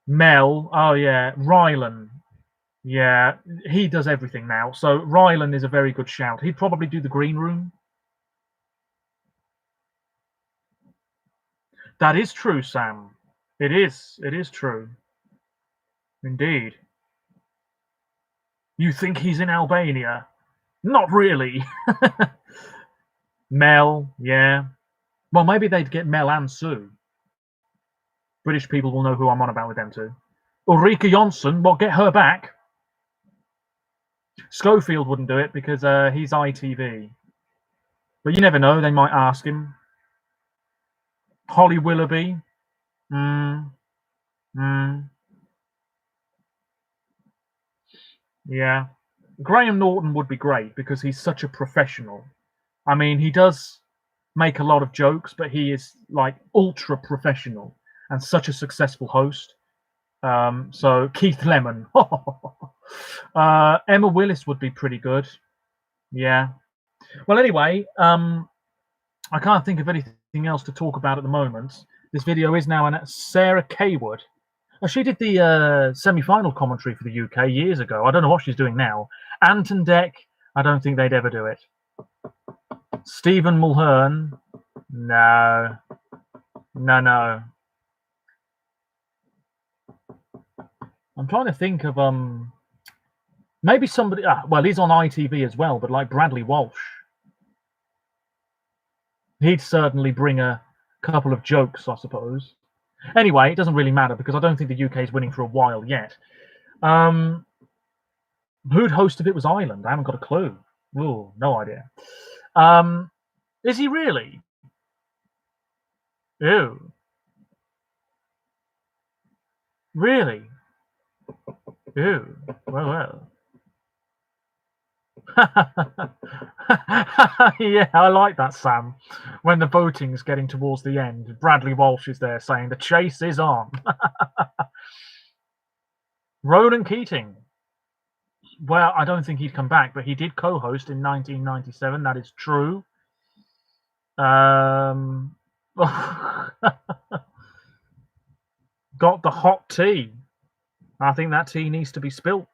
Mel, oh yeah, Rylan. Yeah, he does everything now. So Rylan is a very good shout. He'd probably do the green room. That is true, Sam. It is. It is true. Indeed. You think he's in Albania? Not really. Mel, yeah. Well, maybe they'd get Mel and Sue. British people will know who I'm on about with them too. Ulrika Jonsson, well, get her back. Schofield wouldn't do it because he's ITV. But you never know, they might ask him. Holly Willoughby. Yeah. Graham Norton would be great because he's such a professional. I mean, he does make a lot of jokes, but he is like ultra professional and such a successful host. So Keith Lemon. Emma Willis would be pretty good. Yeah. Well, anyway, I can't think of anything else to talk about at the moment. This video is now on Sarah Kaywood. She did the semi-final commentary for the UK years ago. I don't know what she's doing now. Anton Deck, I don't think they'd ever do it. Stephen Mulhern, no. No. I'm trying to think of maybe somebody. Well, he's on ITV as well, but like Bradley Walsh, he'd certainly bring a couple of jokes, I suppose. Anyway, it doesn't really matter because I don't think the UK is winning for a while yet. Who'd host if it was Ireland? I haven't got a clue. Oh, no idea. Is he really? Ew. Really? Ew. Well. Yeah, I like that, Sam. When the voting's getting towards the end, Bradley Walsh is there saying the chase is on. Ronan Keating. Well, I don't think he'd come back, but he did co-host in 1997. That is true. Got the hot tea. I think that tea needs to be spilt.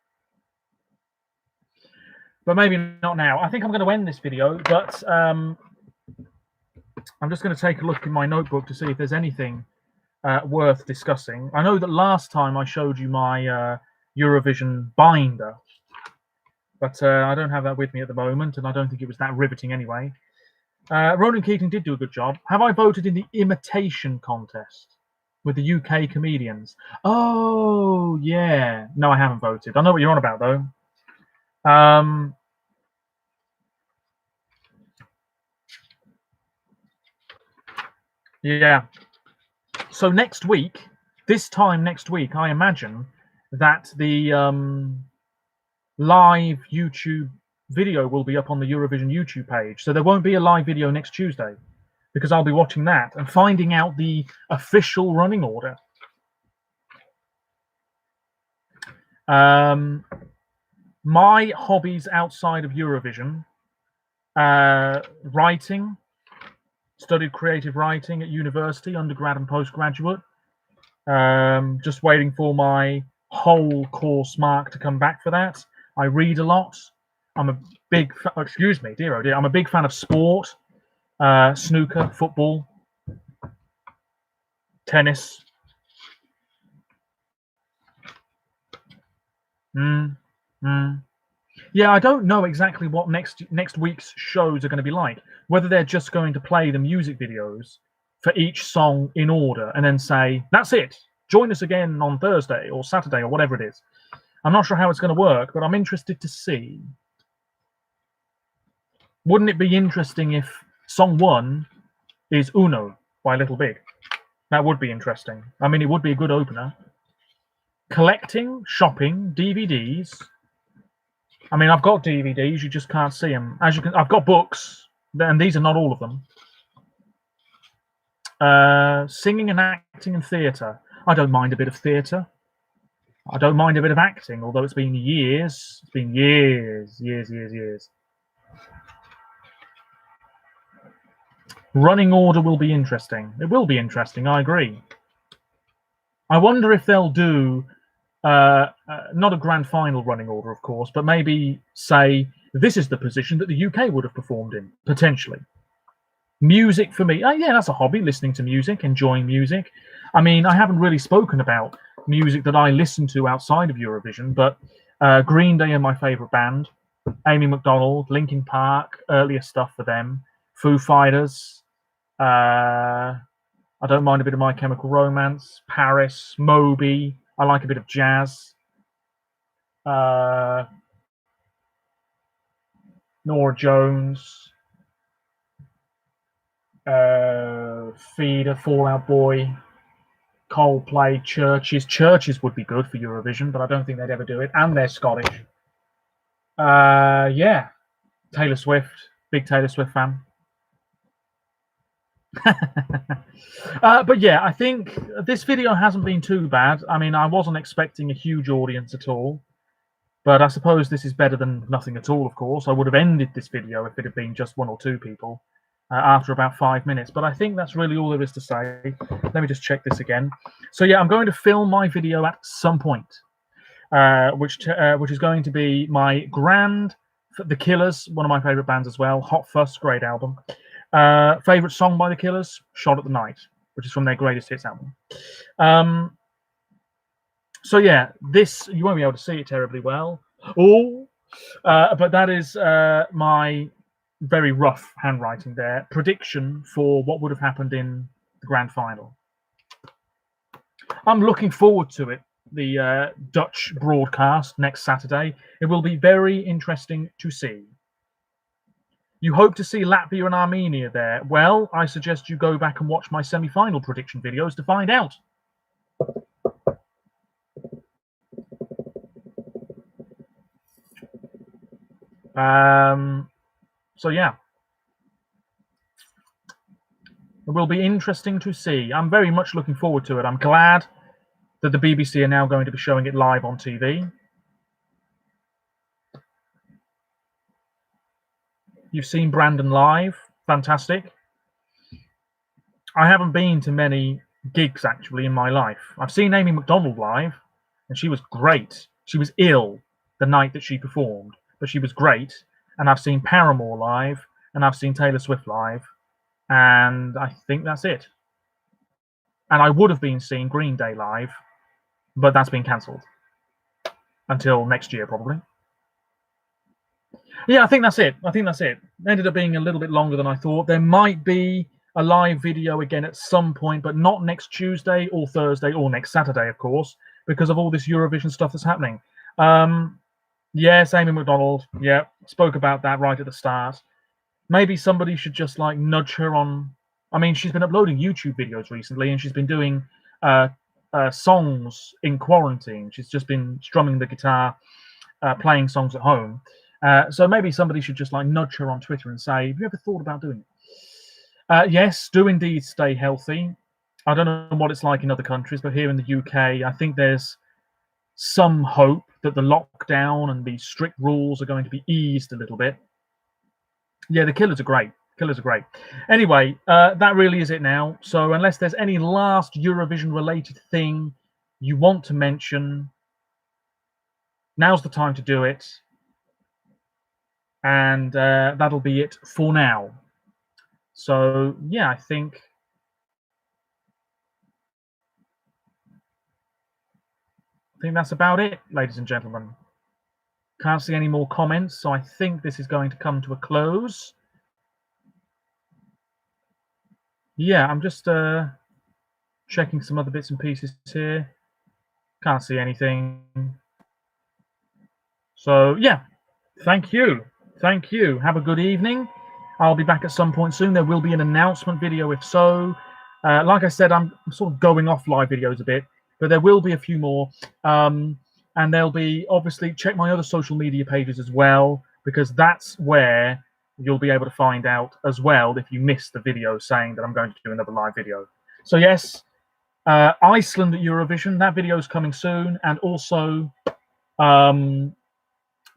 But maybe not now. I think I'm going to end this video, but I'm just going to take a look in my notebook to see if there's anything worth discussing. I know that last time I showed you my Eurovision binder, but I don't have that with me at the moment, and I don't think it was that riveting anyway. Ronan Keating did do a good job. Have I voted in the imitation contest with the UK comedians? Oh, yeah. No, I haven't voted. I know what you're on about, though. Yeah. So next week, this time next week, I imagine that the live YouTube video will be up on the Eurovision YouTube page. So there won't be a live video next Tuesday because I'll be watching that and finding out the official running order. My hobbies outside of Eurovision: writing. Studied creative writing at university, undergrad and postgraduate. Just waiting for my whole course mark to come back for that. I read a lot. I'm a big, excuse me, dear oh dear, I'm a big fan of sport, snooker, football, tennis. Yeah, I don't know exactly what next week's shows are going to be like. Whether they're just going to play the music videos for each song in order and then say, that's it, join us again on Thursday or Saturday or whatever it is. I'm not sure how it's going to work, but I'm interested to see. Wouldn't it be interesting if song 1 is Uno by Little Big? That would be interesting. I mean, it would be a good opener. Collecting, shopping, DVDs. I mean, I've got DVDs, you just can't see them. As you can, I've got books, and these are not all of them. Singing and acting and theatre. I don't mind a bit of theatre. I don't mind a bit of acting, although it's been years. It's been years. Running order will be interesting. It will be interesting, I agree. I wonder if they'll do not a grand final running order, of course, but maybe say this is the position that the UK would have performed in, potentially. Music for me, yeah, that's a hobby, listening to music, enjoying music. I mean, I haven't really spoken about music that I listen to outside of Eurovision, but Green Day are my favourite band. Amy Macdonald, Linkin Park, earlier stuff for them. Foo Fighters. I don't mind a bit of My Chemical Romance. Paris, Moby. I like a bit of jazz. Nora Jones. Feeder, Fall Out Boy. Coldplay, Churches. Churches would be good for Eurovision, but I don't think they'd ever do it. And they're Scottish. Yeah. Taylor Swift. Big Taylor Swift fan. But yeah, I think this video hasn't been too bad. I mean, I wasn't expecting a huge audience at all, but I suppose this is better than nothing at all, of course. I would have ended this video if it had been just 1 or 2 people after about 5 minutes, but I think that's really all there is to say. Let me just check this again. So yeah, I'm going to film my video at some point, which is going to be my The Killers, one of my favorite bands as well. Hot Fuss, great album. Favorite song by The Killers, Shot at the Night, which is from their greatest hits album. So yeah, this, you won't be able to see it terribly well. But that is my very rough handwriting there. Prediction for what would have happened in the grand final. I'm looking forward to it. The Dutch broadcast next Saturday. It will be very interesting to see. You hope to see Latvia and Armenia there. Well, I suggest you go back and watch my semi-final prediction videos to find out. So yeah, it will be interesting to see. I'm very much looking forward to it. I'm glad that the BBC are now going to be showing it live on TV. You've seen Brandon live. Fantastic. I haven't been to many gigs actually in my life. I've seen Amy Macdonald live, and she was great. She was ill the night that she performed, but she was great. And I've seen Paramore live, and I've seen Taylor Swift live, and I think that's it. And I would have been seeing Green Day live, but that's been cancelled until next year probably. Yeah, I think that's it. It ended up being a little bit longer than I thought. There might be a live video again at some point, but not next Tuesday or Thursday or next Saturday, of course, because of all this Eurovision stuff that's happening. Yes, Amy Macdonald. Yeah, spoke about that right at the start. Maybe somebody should just like nudge her on. I mean, she's been uploading YouTube videos recently, and she's been doing songs in quarantine. She's just been strumming the guitar, playing songs at home. So maybe somebody should just like nudge her on Twitter and say, have you ever thought about doing it? Yes, do indeed stay healthy. I don't know what it's like in other countries, but here in the UK, I think there's some hope that the lockdown and the strict rules are going to be eased a little bit. Yeah, the Killers are great. Anyway, that really is it now. So unless there's any last Eurovision-related thing you want to mention, now's the time to do it. And that'll be it for now. So yeah, I think that's about it, ladies and gentlemen. Can't see any more comments, so I think this is going to come to a close. Yeah, I'm just checking some other bits and pieces here. Can't see anything. So yeah, thank you. Have a good evening. I'll be back at some point soon. There will be an announcement video if so. Like I said, I'm sort of going off live videos a bit, but there will be a few more. And there'll be, obviously, check my other social media pages as well, because that's where you'll be able to find out as well if you missed the video saying that I'm going to do another live video. So yes, Iceland at Eurovision, that video is coming soon, and also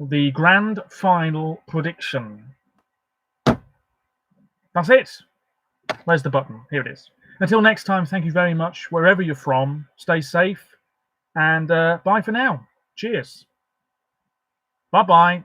the grand final prediction. That's it. Where's the button? Here it is. Until next time, thank you very much, wherever you're from. Stay safe, and bye for now. Cheers. Bye-bye.